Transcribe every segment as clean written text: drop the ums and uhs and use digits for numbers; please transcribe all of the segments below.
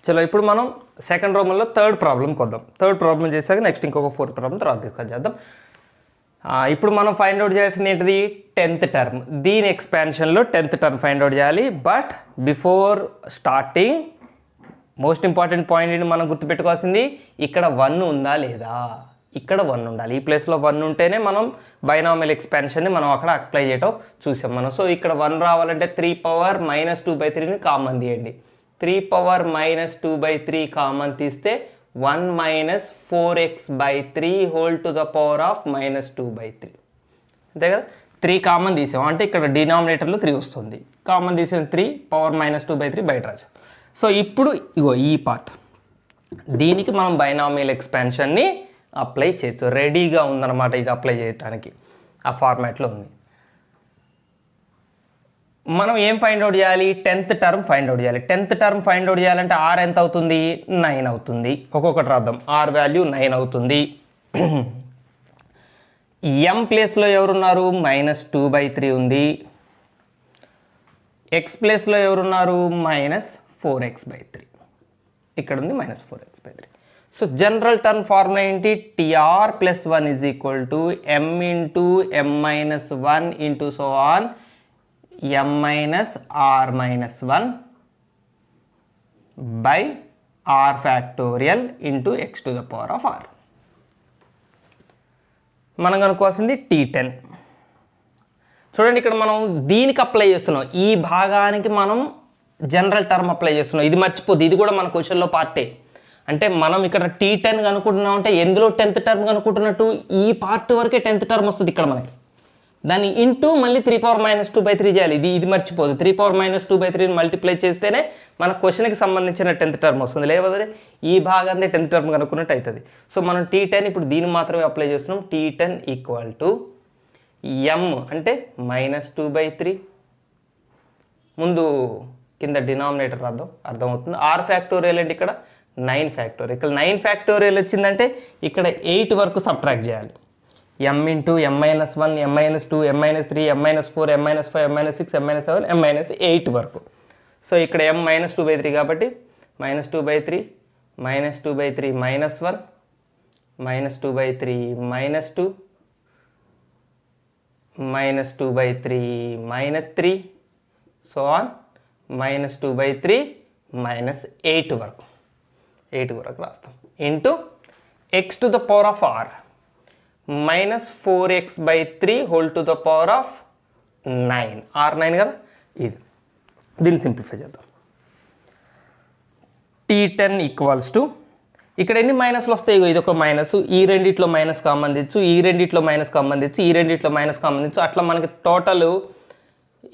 చలో ఇప్పుడు మనం సెకండ్ ప్రాబ్లంలో థర్డ్ ప్రాబ్లంకి వద్దాం. థర్డ్ ప్రాబ్లం చేశాక నెక్స్ట్ ఇంకొక ఫోర్త్ ప్రాబ్లం తర్వాత డిస్కస్ చేద్దాం. ఇప్పుడు మనం ఫైండ్ అవుట్ చేయాల్సింది ఏంటిది? 10th term. దీని ఎక్స్పాన్షన్లో 10th టర్మ్ ఫైండ్ అవుట్ చేయాలి. But before starting most important point ఏంటి మనం గుర్తుపెట్టుకోవాల్సింది, ఇక్కడ 1 ఉందా లేదా, ఇక్కడ 1 ఉండాలి. ఈ ప్లేస్లో 1 ఉంటేనే మనం బైనామియల్ ఎక్స్పాన్షన్ని మనం అక్కడ అప్లై చేయటం చూసాం మనం. సో ఇక్కడ 1 రావాలంటే 3^-2/3ని కామన్ తీయండి. 3^-2/3 కామన్ తీస్తే 1 - 4x/3 whole to the power of -2/3. అంతే కదా, 3 కామన్ తీసాం అంటే ఇక్కడ డినామినేటర్లో 3 వస్తుంది. కామన్ తీసిన 3 పవర్ -2/3 బయట రాసాం. సో ఇప్పుడు ఇగో ఈ పార్ట్, దీనికి మనం బైనామియల్ ఎక్స్పాన్షన్ని అప్లై చేయొచ్చు. రెడీగా ఉందన్నమాట ఇది అప్లై చేయడానికి, ఆ ఫార్మాట్లో ఉంది. మనం ఏం ఫైండ్ అవుట్ చేయాలి? 10th టర్మ్ ఫైండ్ అవుట్ చేయాలి. 10th టర్మ్ ఫైండ్ అవుట్ చేయాలంటే r ఎంత అవుతుంది? 9 అవుతుంది. ఒక్కొక్కటి రాద్దాం. r వాల్యూ 9 అవుతుంది. m ప్లేస్లో ఎవరున్నారు? -2/3 ఉంది. x ప్లేస్లో ఎవరున్నారు? -4x/3. ఇక్కడ ఉంది -4x/3. So general term formula ఏంటి? tr + 1 = m × m-1 into so on m-r-1 by r factorial into x to the power of r. మనం కనుక్కోవాల్సింది T10. చూడండి ఇక్కడ మనం దీనికి అప్లై చేస్తున్నాం, ఈ భాగానికి మనం జనరల్ టర్మ్ అప్లై చేస్తున్నాం. ఇది మర్చిపోద్ది, ఇది కూడా మన క్వశ్చన్లో పార్టే. అంటే మనం ఇక్కడ T10 కనుక్కుంటున్నాం అంటే ఎందులో 10th టర్మ్ కనుక్కుంటున్నట్టు ఈ పార్ట్ వరకే 10th టర్మ్ వస్తుంది ఇక్కడ మనకి. దాన్ని ఇంటూ మళ్ళీ 3^-2/3 చేయాలి. ఇది మర్చిపోదు. 3^-2/3ని మల్టిప్లై చేస్తేనే మన క్వశ్చన్కి సంబంధించిన 10th టర్మ్ వస్తుంది. లేకపోతే ఈ భాగాన్ని 10th టర్మ్ కనుక్కున్నట్టు అవుతుంది. సో మనం T10 ఇప్పుడు దీన్ని మాత్రమే అప్లై చేస్తున్నాం. T10 = m అంటే -2/3. ముందు కింద డినామినేటర్ రాద్దాం, అర్థమవుతుంది. r ఫ్యాక్టోరియల్ అంటే ఇక్కడ 9 ఫ్యాక్టోరియల్. ఇక్కడ 9 ఫ్యాక్టోరియల్ వచ్చిందంటే ఇక్కడ 8 వరకు సబ్ట్రాక్ట్ చేయాలి. m × m-1, m-2, m-3, m-4, m-5, m-6, m-7, m-8 వరకు. సో ఇక్కడ m -2/3 కాబట్టి -2/3, -2/3 -1, -2/3 -2, -2/3 -3, సో ఆన్ -2/3 -8 వరకు. 8 వరకు రాస్తాం. Into x to the power of r -4x/3 whole to the power of 9. r9 కదా ఇది. దీన్ని సింప్లిఫై చేద్దాం. T10 = ఇక్కడ ఎన్ని మైనస్లు వస్తాయి? ఇది ఒక మైనస్, ఈ రెండిట్లో మైనస్ కామన్ తెచ్చు, ఈ రెండిట్లో మైనస్ కామన్ తెచ్చు, ఈ రెండిట్లో మైనస్ కామన్ తెచ్చు. అట్లా మనకి టోటల్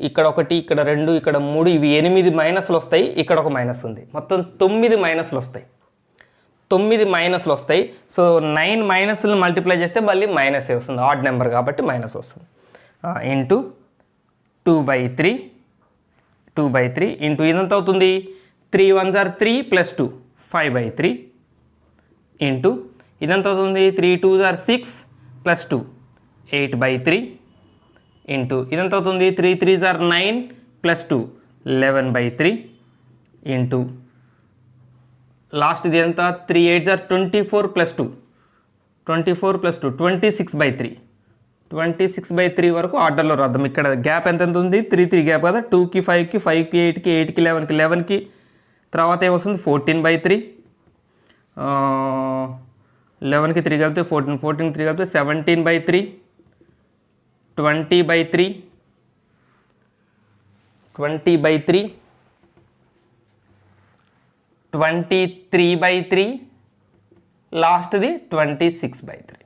ఇక్కడ 1, ఇక్కడ 2, ఇక్కడ 3, ఇవి 8 మైనస్లు వస్తాయి. ఇక్కడ ఒక మైనస్ ఉంది. మొత్తం 9 మైనస్లు వస్తాయి. 9 మైనస్లు వస్తాయి. సో 9 మైనస్లు మల్టిప్లై చేస్తే మళ్ళీ మైనస్ వస్తుంది, ఆడ్ నెంబర్ కాబట్టి మైనస్ వస్తుంది. ఇంటూ 2/3 ఇంటూ ఇదంతా అవుతుంది 3 1s are 3 + 2 5/3 ఇంటూ ఇదంతా అవుతుంది 3 2s are 6 + 2 8/3 ఇంటూ ఇదంతా అవుతుంది 3 3s are 9 + 2 11/3 ఇంటూ లాస్ట్ ఇది ఎంత 3 8s are 24 + 2 24 + 2 26/3 26/3 వరకు ఆర్డర్లో రాద్దాం. ఇక్కడ గ్యాప్ ఎంత ఉంది? 3 3 గ్యాప్ కదా. 2కి 5కి 5కి 8కి 8కి 11కి 11కి తర్వాత ఏమొస్తుంది 14/3 11కి 3 కలిపితే 14 14కి 3 కలిపితే 17/3 20/3 20/3 23/3 లాస్ట్ది 26/3.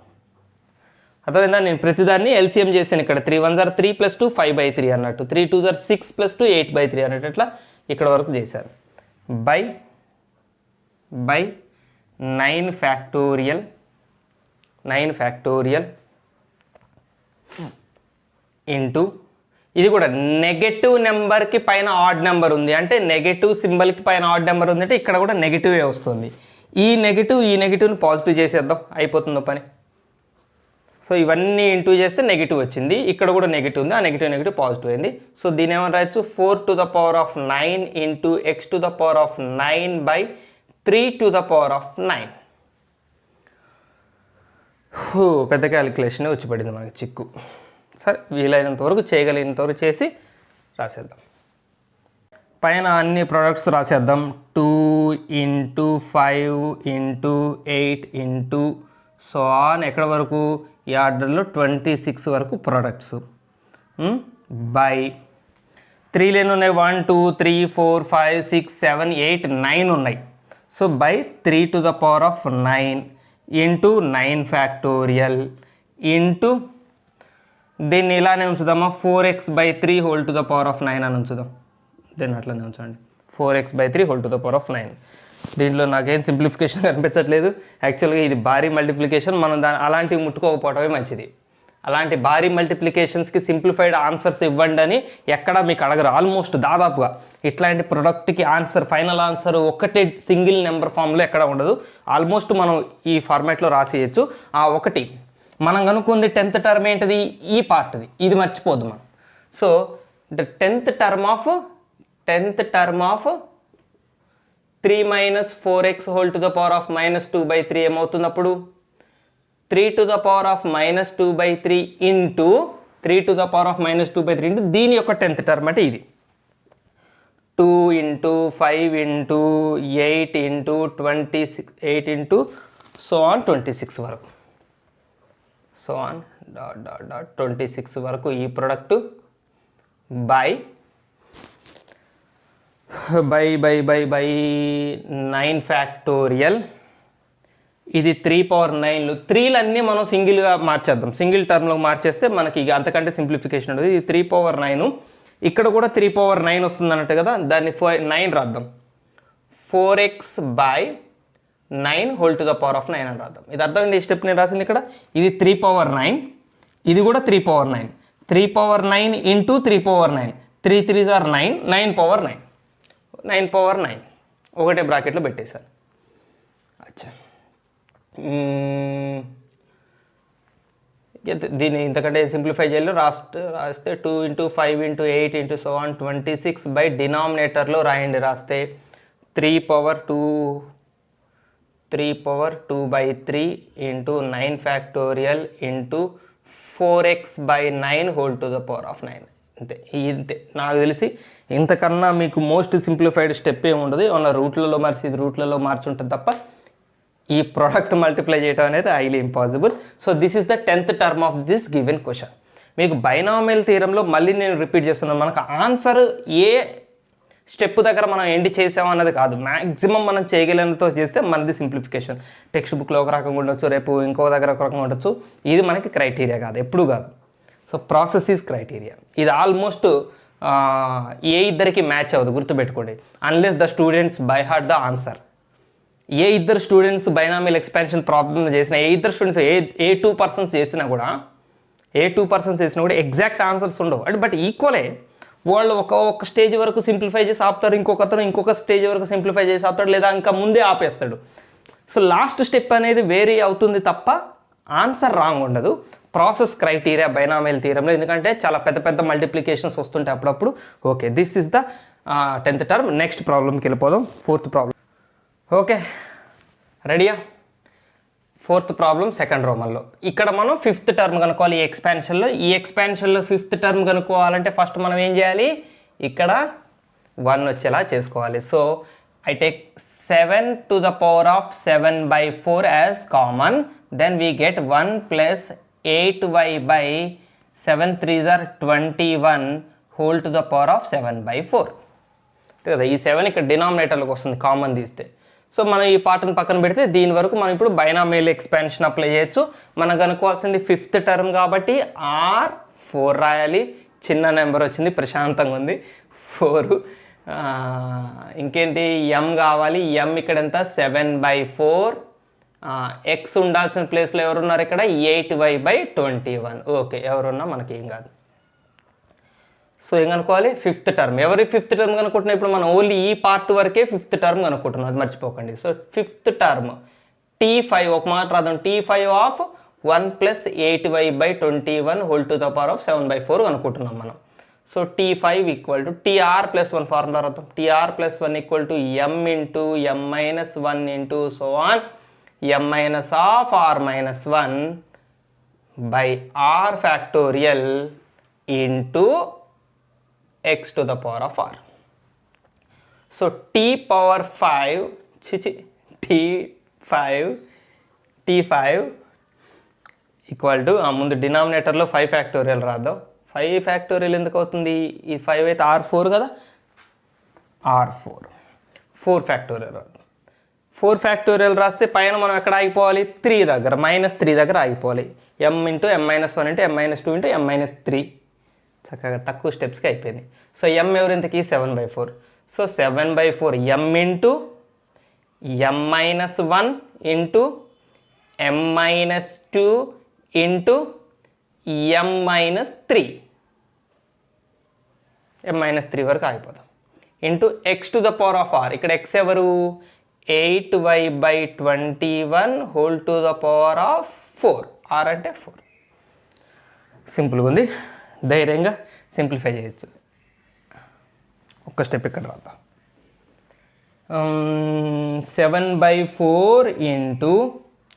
అర్థమైందా? నేను ప్రతిదాన్ని ఎల్సిఎం చేశాను. ఇక్కడ 3 1s are 3 + 2 5/3 అన్నట్టు, 3 2s are 6 + 2 8/3 అన్నట్టు అట్లా ఇక్కడ వరకు చేశాను. బై 9 ఫ్యాక్టోరియల్ ఇంటూ ఇది కూడా నెగటివ్ నెంబర్కి పైన ఆడ్ నెంబర్ ఉంది అంటే నెగటివ్ సింబల్కి పైన ఆడ్ నెంబర్ ఉంది అంటే ఇక్కడ కూడా నెగటివే వస్తుంది. ఈ నెగటివ్ని పాజిటివ్ చేసేద్దాం, అయిపోతుందో పని. సో ఇవన్నీ ఇంటూ చేస్తే నెగిటివ్ వచ్చింది. ఇక్కడ కూడా నెగిటివ్ ఉంది, ఆ నెగిటివ్ పాజిటివ్ అయింది. సో దీని ఏమని రాయొచ్చు 4 to the power of 9 into x to the power of 9 by 3 to the power of 9. పెద్ద క్యాలిక్యులేషన్ వచ్చి పడింది మనకి చిక్కు. సరే, వీలైనంత వరకు చేయగలిగినంత వరకు చేసి రాసేద్దాం. పైన అన్ని ప్రోడక్ట్స్ రాసేద్దాం. 2 × 5 × 8 × సో ఆన్ ఎక్కడ వరకు ఈ ఆర్డర్లో 26 వరకు ప్రోడక్ట్స్ బై 3 లేని ఉన్నాయి. 1 2 3 4 5 6 7 8 9 ఉన్నాయి. So by 3 to the power of 9 into 9 factorial into దీన్ని ఇలానే ఉంచుదామా 4x/3 whole to the power of 9 అని ఉంచుదాం. దీన్ని అట్లనే ఉంచండి 4x/3 whole to the power of 9. దీంట్లో నాకేం సింప్లిఫికేషన్ కనిపించట్లేదు. యాక్చువల్గా ఇది భారీ మల్టిప్లికేషన్. మనం అలాంటివి ముట్టుకోకపోవడమే మంచిది. అలాంటి భారీ మల్టిప్లికేషన్స్కి సింప్లిఫైడ్ ఆన్సర్స్ ఇవ్వండి అని ఎక్కడ మీకు అడగరు. ఆల్మోస్ట్ దాదాపుగా ఇట్లాంటి ప్రొడక్ట్కి ఆన్సర్, ఫైనల్ ఆన్సర్ ఒకటే సింగిల్ నెంబర్ ఫామ్లో ఎక్కడ ఉండదు. ఆల్మోస్ట్ మనం ఈ ఫార్మాట్లో రాసేయచ్చు. ఆ ఒకటి మనం కనుక్కుంది 10th టర్మ్ ఏంటిది, ఈ పార్ట్ది, ఇది మర్చిపోద్దు మనం. So the 10th term of 3 - 4x whole to the power of -2/3 ఏమవుతుంది అప్పుడు 3 to the power of -2/3 into 3 to the power of -2/3 into దీని యొక్క 10th టర్మ్ అంటే ఇది 2 × 5 × 8 × 26 8 ఇంటూ సో ఆన్ 26 వరకు, so on dot dot dot 26 వరకు ఈ product by 9 factorial. ఇది 3/9లు 3లన్నీ మనం సింగిల్గా మార్చేద్దాం. సింగిల్ టర్మ్లో మార్చేస్తే మనకి ఇక అంతకంటే సింప్లిఫికేషన్ ఉంటుంది. ఇది 3/9, ఇక్కడ కూడా 3/9 వస్తుంది అన్నట్టు కదా. దాన్ని 9 రాద్దాం. 4x/9 whole to the power of 9 అని రాద్దాం. ఇది అర్థమైంది ఈ స్టెప్ నేను రాసింది ఇక్కడ. ఇది 3/9, ఇది కూడా 3/9. 3/9 ఇంటూ 3/9, 3 3s are 9, 9/9, 9/9 ఒకటే బ్రాకెట్లో పెట్టేశాను. అచ్చా, దీన్ని ఇంతకంటే సింప్లిఫై చేయాలి. రాస్తే 2 × 5 × 8 × సో ఆన్ 26 బై డినామినేటర్లో రాయండి. రాస్తే 3/2/3 into 9 factorial into 4x/9 whole to the power of 9. ఇంతే. నాకు తెలిసి ఇంతకన్నా మీకు మోస్ట్ సింప్లిఫైడ్ స్టెప్ ఏమి ఉండదు. ఏమన్నా రూట్లలో మార్చి ఇది రూట్లలో మార్చి ఉంటుంది తప్ప ఈ ప్రోడక్ట్ మల్టిప్లై చేయడం అనేది highly impossible. So this is the 10th term of this given question. మీకు బైనామియల్ థియరంలో మళ్ళీ నేను రిపీట్ చేస్తున్నాను, మనకు ఆన్సర్ ఏ స్టెప్ దగ్గర మనం ఎండ్ చేసామన్నది కాదు, మ్యాక్సిమం మనం చేయగలిగినంతో చేస్తే మనది సింప్లిఫికేషన్. టెక్స్ట్ బుక్లో ఒక రకంగా ఉండొచ్చు, రేపు ఇంకో దగ్గర ఒక రకంగా ఉండొచ్చు. ఇది మనకి క్రైటీరియా కాదు, ఎప్పుడు కాదు. So process is criteria. ఇది ఆల్మోస్ట్ ఏ ఇద్దరికి మ్యాచ్ అవ్వదు, గుర్తుపెట్టుకోండి. Unless the students by heart the answer. ఏ ఇద్దరు స్టూడెంట్స్ బైనామియల్ ఎక్స్పాన్షన్ ప్రాబ్లమ్ చేసినా, ఏ ఇద్దరు స్టూడెంట్స్ ఏ 2 persons చేసినా కూడా ఎగ్జాక్ట్ ఆన్సర్స్ ఉండవు. అంటే బట్ ఈక్వలే వాళ్ళు ఒక స్టేజ్ వరకు సింప్లిఫై చేసి ఆపుతారు, ఇంకొక స్టేజ్ వరకు సింప్లిఫై చేసి ఆపుతాడు, లేదా ఇంకా ముందే ఆపేస్తాడు. సో లాస్ట్ స్టెప్ అనేది వేరీ అవుతుంది తప్ప ఆన్సర్ రాంగ్ ఉండదు. ప్రాసెస్ క్రైటీరియా బైనామియల్ థియరంలో, ఎందుకంటే చాలా పెద్ద మల్టిప్లికేషన్స్ వస్తుంటాయి అప్పుడప్పుడు. Okay, this is the 10th term. Next ప్రాబ్లమ్కి వెళ్ళిపోదాం. 4th problem. ఓకే, రెడీయా? 4th problem second రోమన్లో. ఇక్కడ మనం 5th టర్మ్ కనుక్కోవాలి ఈ ఎక్స్పాన్షన్లో. 5th టర్మ్ కనుక్కోవాలంటే ఫస్ట్ మనం ఏం చేయాలి, ఇక్కడ 1 వచ్చేలా చేసుకోవాలి. So I take 7 to the power of 7/4 as common. Then we get 1 + 8y/7 3s are 21 whole to the power of 7/4 కదా. ఈ 7 ఇక్కడ డినామినేటర్లోకి వస్తుంది కామన్ తీస్తే. సో మనం ఈ పార్ట్ని పక్కన పెడితే దీని వరకు మనం ఇప్పుడు బైనామియల్ ఎక్స్పాన్షన్ అప్లై చేయొచ్చు. మనం కనుక్కోవాల్సింది 5th టర్మ్ కాబట్టి R4 రాయాలి. చిన్న నెంబర్ వచ్చింది, ప్రశాంతంగా ఉంది 4. ఇంకేంటి, m కావాలి. m ఇక్కడ ఎంత 7/4. x ఉండాల్సిన ప్లేస్లో ఎవరున్నారు ఇక్కడ 8y/21. ఓకే, ఎవరున్నా మనకి ఏం కాదు. సో ఏం కనుక్కోవాలి, 5th టర్మ్. ఎవరి 5th టర్మ్ కనుక్కుంటున్నాం ఇప్పుడు మనం? ఓన్లీ ఈ పార్ట్ వరకే 5th టర్మ్ కనుక్కుంటున్నాం, అది మర్చిపోకండి. సో 5th టర్మ్ T5, ఒక మాట రాద్దాం, T5 of 1 + 8y/21 whole to the power of 7/4 కనుక్కుంటున్నాం మనం. So T5 equal to TR plus 1 formula రాద్దాం. TR plus 1 equal to M into M minus 1 into so on M minus of R minus 1 by R factorial into x to the power of R. So T5 equal to ముందు డినామినేటర్లో 5 factorial రాద్దాం. 5 factorial ఎందుకు అవుతుంది? ఈ 5 అయితే R4 కదా, R4 4 factorial రాద్దాం. 4 factorial రాస్తే పైన మనం ఎక్కడ ఆగిపోవాలి? 3 దగ్గర, -3 దగ్గర ఆగిపోవాలి. M into M minus 1 into M minus 2 into M minus 3. చక్కగా తక్కువ స్టెప్స్కి అయిపోయింది. సో M ఎవరింతకి 7/4. So 7/4 M into M minus 1 into M minus 2 into M minus 3. M minus 3 వరకు ఆగిపోతాం. Into x to the power of R. ఇక్కడ x ఎవరు? 8y/21 whole to the power of 4. R అంటే 4. సింపుల్గా ఉంది, ధైర్యంగా సింప్లిఫై చేయొచ్చు. ఒక్క స్టెప్ ఇక్కడ రాద్దాం. 7/4 ఇంటూ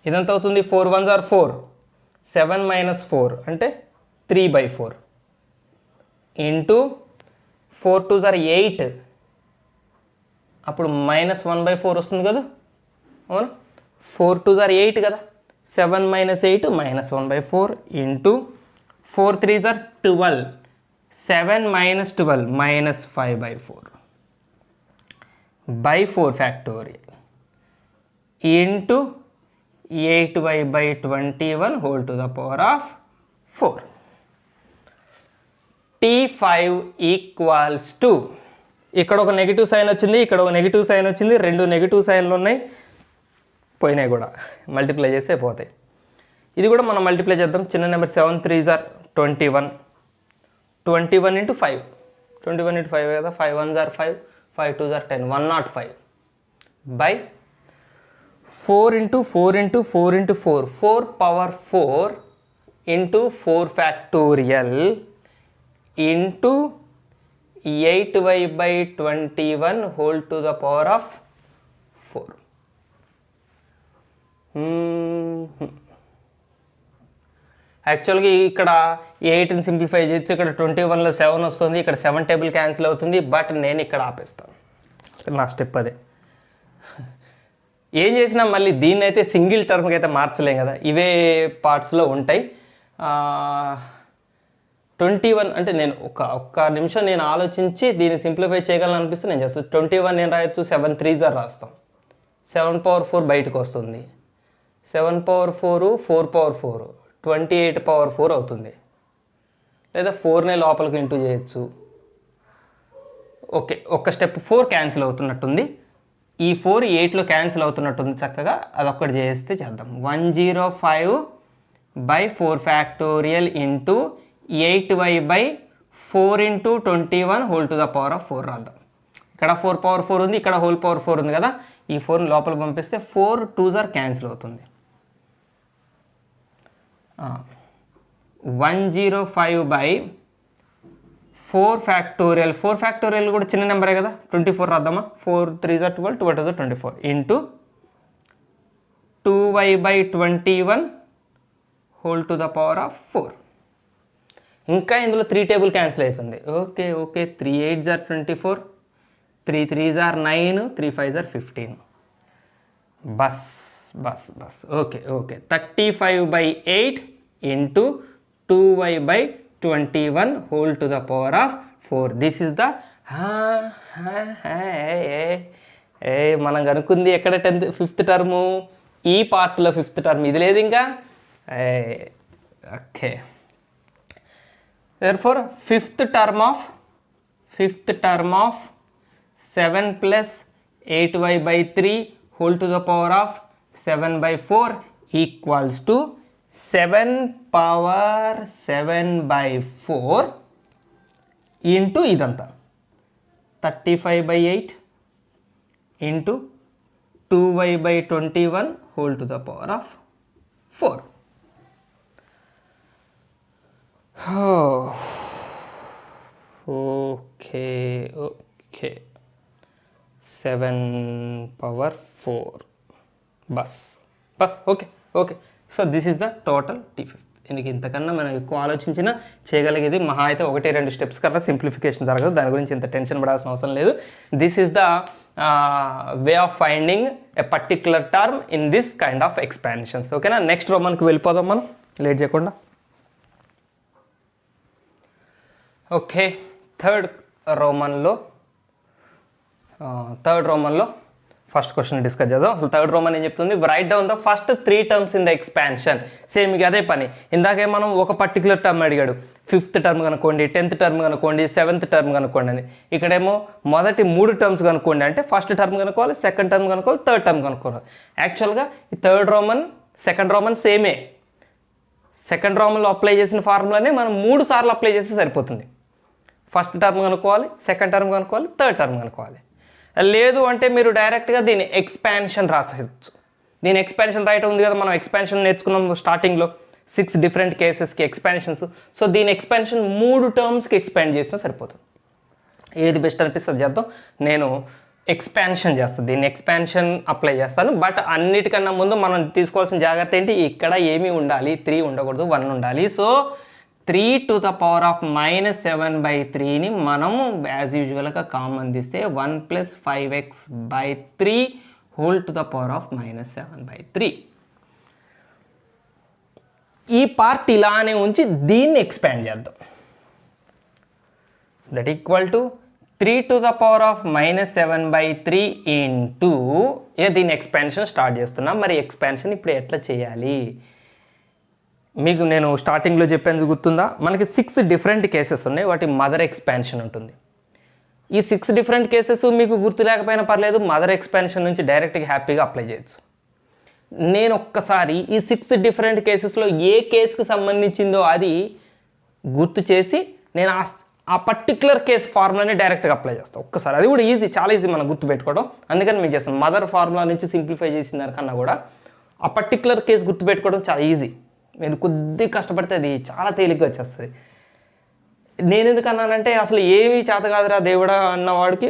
ఇదంతా అవుతుంది 4 1s are 4. 7 మైనస్ 4 అంటే 3/4 ఇంటూ 4 2s are 8. అప్పుడు -1/4 వస్తుంది కదా, అవును. 4 2s are 8 కదా. 7 minus 8 -1/4 into 4 3s are 12. 7 minus 12 minus 5/4 by 4 factorial into 8y/21 whole to the power of 4. T5 equals to, ఇక్కడ ఒక నెగిటివ్ సైన్ వచ్చింది, ఇక్కడ ఒక నెగిటివ్ సైన్ వచ్చింది, 2 నెగిటివ్ సైన్లు ఉన్నాయి, పోయినాయి కూడా. మల్టిప్లై చేస్తే పోతాయి. ఇది కూడా మనం మల్టిప్లై చేద్దాం. చిన్న number 7 3s are 21. 21 into 5. 21 into 5 కదా. 5 1s are 5. 5 2s are 10. 105 by 4 into 4 into 4 into 4. 4 power 4 into 4 factorial into 8y/21 whole to the power of 4. యాక్చువల్గా ఇక్కడ 8ని సింప్లిఫై చేయొచ్చు. ఇక్కడ 21లో 7 వస్తుంది, ఇక్కడ 7 టేబుల్ క్యాన్సిల్ అవుతుంది. బట్ నేను ఇక్కడ ఆపేస్తాను. నా స్టెప్ అదే. ఏం చేసినా మళ్ళీ దీన్ని అయితే సింగిల్ టర్మ్కి అయితే మార్చలేం కదా, ఇవే పార్ట్స్లో ఉంటాయి. 21 అంటే నేను ఒక్క నిమిషం నేను ఆలోచించి దీన్ని సింప్లిఫై చేయగలను అనిపిస్తే నేను చేస్తాను. 21 నేను రాయొచ్చు, 7 3s are రాస్తాం. 7/4 బయటకు వస్తుంది. 7/4 4/4 28/4 అవుతుంది. లేదా 4నే లోపలికి ఇంటూ చేయొచ్చు. ఓకే, ఒక్క స్టెప్ 4 క్యాన్సిల్ అవుతున్నట్టుంది. ఈ 4 8లో క్యాన్సిల్ అవుతున్నట్టుంది. చక్కగా అదొక్కటి చేస్తే చేద్దాం. 105/4 factorial into 8y/4 into 21 whole to the power of 4 రాద్దాం. ఇక్కడ 4/4 ఉంది, ఇక్కడ హోల్ పవర్ 4 ఉంది కదా. ఈ 4ని లోపలికి పంపిస్తే 4 2s are క్యాన్సిల్ అవుతుంది. 105/4 ఫ్యాక్టోరియల్. 4 ఫ్యాక్టోరియల్ కూడా చిన్న నెంబరే కదా. 24 రాద్దామా. 4 3s are 12, 12 2s are 24 into 2y/21 whole to the power of 4. ఇంకా ఇందులో 3 టేబుల్ క్యాన్సిల్ అవుతుంది. Okay 3 8s are 24, 3 3s are 9, 3 5s are 15. Bus. Okay 35/8 into 2y/21 whole to the power of 4. This is the మనం కనుక్కుంది ఎక్కడ 5th term, ఈ పార్ట్లో 5th term. ఇది లేదు ఇంకా. Okay, therefore 5th term of 7 plus 8y/3 whole to the power of 7/4 equals to 7 power 7/4 into ఇదంతా 35/8 into 2y/21 whole to the power of 4. Okay okay 7^4 bus okay okay. So this is the total T50. దీనికి ఇంతకన్నా మనం ఎక్కువ ఆలోచించినా చేయగలిగేది మహా అయితే 1-2 steps కన్నా సింప్లిఫికేషన్ జరగదు. దాని గురించి ఇంత టెన్షన్ పడాల్సిన అవసరం లేదు. This is the way of finding a particular term in this kind of expansions. ఓకేనా, నెక్స్ట్ రోమన్కి వెళ్ళిపోదాం మనం లేట్ చేయకుండా. ఓకే, థర్డ్ రోమన్లో ఫస్ట్ క్వశ్చన్ డిస్కస్ చేద్దాం. అసలు థర్డ్ రోమన్ ఏం చెప్తుంది? Write down the first 3 terms in the expansion. Same ఇక అదే పని. ఇందాకే మనం ఒక పర్టికులర్ టర్మ్ అడిగాడు, 5th టర్మ్ కనుక్కోండి, 10th టర్మ్ కనుక్కోండి, 7th టర్మ్ కనుక్కోండి అని. ఇక్కడేమో మొదటి 3 టర్మ్స్ కనుక్కోండి అంటే ఫస్ట్ టర్మ్ కనుక్కోవాలి, సెకండ్ టర్మ్ కనుక్కోవాలి, థర్డ్ టర్మ్ కనుక్కోవాలి. యాక్చువల్గా ఈ థర్డ్ రోమన్ సెకండ్ రోమన్ సేమే. సెకండ్ రోమన్లో అప్లై చేసిన ఫార్ములానే మనం 3 సార్లు అప్లై చేస్తే సరిపోతుంది. ఫస్ట్ టర్మ్ కనుక్కోవాలి, సెకండ్ టర్మ్ కనుక్కోవాలి, థర్డ్ టర్మ్ కనుక్కోవాలి. లేదు అంటే మీరు డైరెక్ట్గా దీని ఎక్స్పాన్షన్ రాసేయచ్చు. దీని ఎక్స్పాన్షన్ రాయటం ఉంది కదా, మనం ఎక్స్పాన్షన్ నేర్చుకున్నాం స్టార్టింగ్లో 6 డిఫరెంట్ కేసెస్కి ఎక్స్పాన్షన్స్. సో దీని ఎక్స్పాన్షన్ 3 టర్మ్స్కి ఎక్స్పాండ్ చేసినా సరిపోతుంది. ఏది బెస్ట్ అనిపిస్తుంది చేద్దాం. నేను ఎక్స్పాన్షన్ చేస్తాను, దీన్ని ఎక్స్పాన్షన్ అప్లై చేస్తాను. బట్ అన్నిటికన్నా ముందు మనం తీసుకోవాల్సిన జాగ్రత్త ఏంటి? ఇక్కడ ఏమి ఉండాలి? 3 ఉండకూడదు, 1 ఉండాలి. సో 3⁻⁻7/3ని మనము యాజ్ యూజువల్గా కామన్ తీస్తే 1 + 5x/3 (⁻⁻7/3). ఈ పార్ట్ ఇలానే ఉంచి దీన్ని ఎక్స్పాండ్ చేద్దాం. దట్ ఈక్వల్ టు 3⁻⁻7/3 ఇంటూ దీని ఎక్స్పాన్షన్ స్టార్ట్ చేస్తున్నాం. మరి ఎక్స్పాన్షన్ ఇప్పుడు ఎట్లా చేయాలి? మీకు నేను స్టార్టింగ్లో చెప్పేందుకు గుర్తుందా? మనకి 6 డిఫరెంట్ కేసెస్ ఉన్నాయి. వాటి మదర్ ఎక్స్పాన్షన్ ఉంటుంది. ఈ 6 డిఫరెంట్ కేసెస్ మీకు గుర్తు లేకపోయినా పర్లేదు, మదర్ ఎక్స్పాన్షన్ నుంచి డైరెక్ట్గా హ్యాపీగా అప్లై చేయొచ్చు. నేను ఒక్కసారి ఈ 6 డిఫరెంట్ కేసెస్లో ఏ కేసుకి సంబంధించిందో అది గుర్తు చేసి నేను ఆ పర్టికులర్ కేస్ ఫార్ములాని డైరెక్ట్గా అప్లై చేస్తాను. ఒక్కసారి అది కూడా ఈజీ, చాలా ఈజీ మనం గుర్తుపెట్టుకోవడం. అందుకని మీకు చేస్తాను. మదర్ ఫార్ములా నుంచి సింప్లిఫై చేసిన దానికన్నా కూడా ఆ పర్టికులర్ కేసు గుర్తుపెట్టుకోవడం చాలా ఈజీ. మీరు కొద్దిగా కష్టపడితే అది చాలా తేలిగ్గా వచ్చేస్తుంది. నేను ఎందుకు అన్నానంటే అసలు ఏమీ చేత కాదురా దేవుడా అన్నవాడికి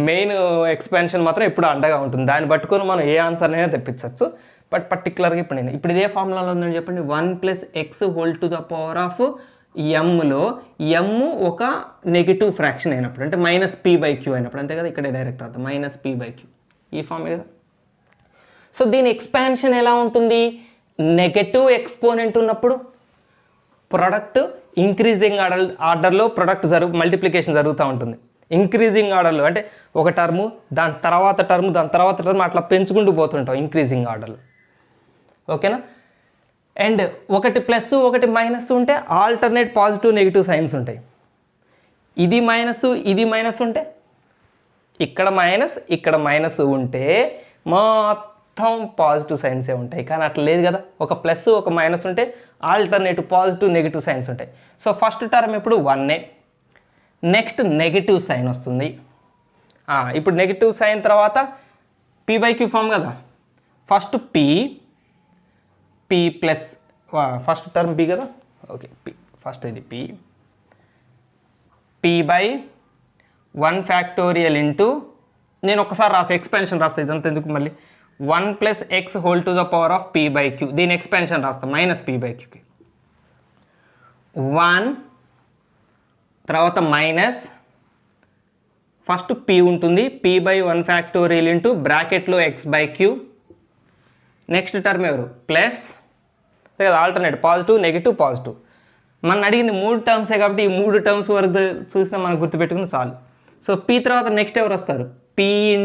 మెయిన్ ఎక్స్పాన్షన్ మాత్రం ఎప్పుడు అండగా ఉంటుంది. దాన్ని పట్టుకొని మనం ఏ ఆన్సర్ అయినా తెప్పించవచ్చు. బట్ పర్టికులర్గా ఇప్పుడు ఇదే ఫార్ములాలో ఉందని చెప్పండి. 1 + x (m)లో m ఒక నెగిటివ్ ఫ్రాక్షన్ అయినప్పుడు, అంటే -p/q అయినప్పుడు, అంతే కదా. ఇక్కడ డైరెక్ట్ అవుతుంది -p/q, ఈ ఫార్మే కదా. సో దీని ఎక్స్పాన్షన్ ఎలా ఉంటుంది? నెగటివ్ ఎక్స్పోనెంట్ ఉన్నప్పుడు ప్రొడక్ట్ ఇంక్రీజింగ్ ఆర్డర్లో ప్రొడక్ట్ మల్టిప్లికేషన్ జరుగుతూ ఉంటుంది. ఇంక్రీజింగ్ ఆర్డర్లో అంటే ఒక టర్ము, దాని తర్వాత టర్మ్ అట్లా పెంచుకుంటూ పోతుంటాం ఇంక్రీజింగ్ ఆర్డర్లో. ఓకేనా? అండ్ ఒకటి ప్లస్ ఒకటి మైనస్ ఉంటే ఆల్టర్నేట్ పాజిటివ్ నెగిటివ్ సైన్స్ ఉంటాయి. ఇది మైనస్ ఉంటే ఇక్కడ మైనస్ ఉంటే మొత్తం పాజిటివ్ సైన్సే ఉంటాయి. కానీ అట్లా లేదు కదా. ఒక ప్లస్ ఒక మైనస్ ఉంటే ఆల్టర్నేటివ్ పాజిటివ్ నెగిటివ్ సైన్స్ ఉంటాయి. సో ఫస్ట్ టర్మ్ ఇప్పుడు 1, నెక్స్ట్ నెగిటివ్ సైన్ వస్తుంది. ఇప్పుడు నెగిటివ్ సైన్ తర్వాత p/q ఫామ్ కదా. First p plus first term p కదా. ఓకే, p ఫస్ట్ ఇది p/1 ఫ్యాక్టోరియల్ ఇంటూ, నేను ఒకసారి ఎక్స్పాన్షన్ రాస్తాను. ఇదంతా ఎందుకు మళ్ళీ 1 + x (p/q) దీని ఎక్స్పాన్షన్ రాస్తాం -p/qకి. 1 తర్వాత మైనస్, ఫస్ట్ p ఉంటుంది, p/1 ఫ్యాక్టోరియల్ ఇంటూ బ్రాకెట్లో x/q. నెక్స్ట్ టర్మ్ ఎవరు? ప్లస్ కదా, ఆల్టర్నేట్ పాజిటివ్ నెగిటివ్ పాజిటివ్. మనం అడిగింది 3 టర్మ్సే కాబట్టి ఈ 3 టర్మ్స్ వరకు చూసినా మనం గుర్తుపెట్టుకుని చాలు. సో p తర్వాత నెక్స్ట్ ఎవరు వస్తారు? p ×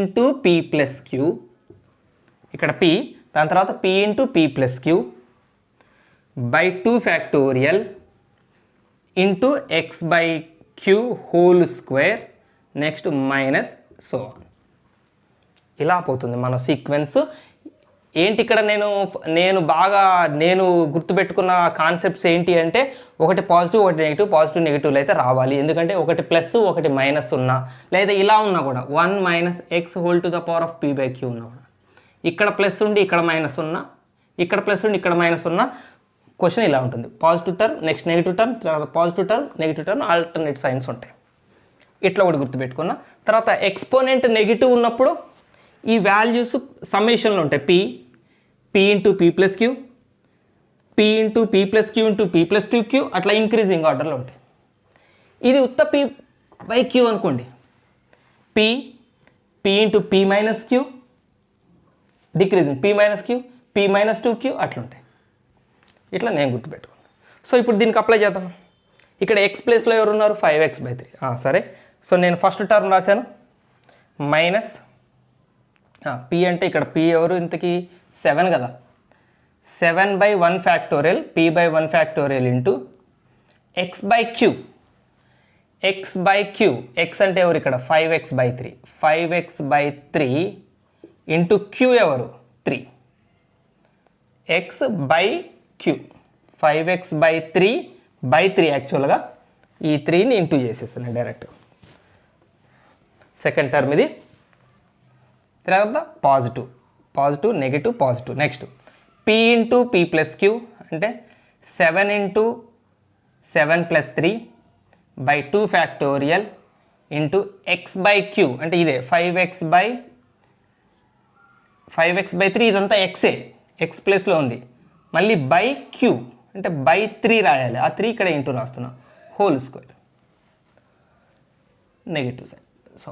p+q. ఇక్కడ p, దాని తర్వాత p × p+q /2 factorial into x/q (2) next minus so on. ఇలా పోతుంది మన సీక్వెన్స్. ఏంటి ఇక్కడ నేను గుర్తుపెట్టుకున్న కాన్సెప్ట్స్ ఏంటి అంటే, ఒకటి పాజిటివ్ ఒకటి నెగిటివ్, పాజిటివ్ నెగిటివ్లు అయితే రావాలి. ఎందుకంటే ఒకటి ప్లస్ ఒకటి మైనస్ ఉన్నా, లేదా ఇలా ఉన్నా కూడా 1 - x (p/q) ఉన్నా కూడా, ఇక్కడ ప్లస్ ఉండి ఇక్కడ మైనస్ ఉన్నా, ఇక్కడ ప్లస్ ఉండి ఇక్కడ మైనస్ ఉన్నా, క్వశ్చన్ ఇలా ఉంటుంది, positive term next negative term, తర్వాత positive term negative term, alternate signs ఉంటాయి. ఇట్లా కూడా గుర్తుపెట్టుకున్నా. తర్వాత ఎక్స్పోనెంట్ నెగిటివ్ ఉన్నప్పుడు ఈ వాల్యూస్ సమ్మేషన్లో ఉంటాయి. P into p plus q, p into p plus q into p plus 2q అట్లా ఇంక్రీజింగ్ ఆర్డర్లో ఉంటాయి. ఇది ఉత్త పీ బై క్యూ అనుకోండి, p into p minus q, decreasing p minus q, p minus 2q అట్లా ఉంటాయి. ఇట్లా నేను గుర్తుపెట్టుకున్నాను. సో ఇప్పుడు దీనికి అప్లై చేద్దాం. ఇక్కడ ఎక్స్ ప్లేస్లో ఎవరు ఉన్నారు, 5x/3. సరే, సో నేను ఫస్ట్ టర్మ్ రాశాను మైనస్ పీ అంటే ఇక్కడ పీ ఎవరు ఇంతకీ 7 కదా, 7/1 factorial p/1 factorial into x/q, x/q, x అంటే ఎవరు ఇక్కడ 5x/3, 5x/3 ఇంటూ q ఎవరు 3, x/q, 5x/3/3 యాక్చువల్గా ఈ 3ని ఇంటూ చేసేస్తాను డైరెక్ట్. సెకండ్ టర్మ్ ఇది తర్వాత positive negative positive. Next p into p plus q అంటే 7 ఇంటూ 7 + 3/2 ఫ్యాక్టోరియల్ ఇంటూ x/q అంటే ఇదే 5x/3 ఇదంతా ఎక్సే, ఎక్స్ ప్లస్లో ఉంది. మళ్ళీ బై క్యూ అంటే బై 3 రాయాలి, ఆ 3 ఇక్కడ ఇంటూ రాస్తున్నాం, whole square negative side. So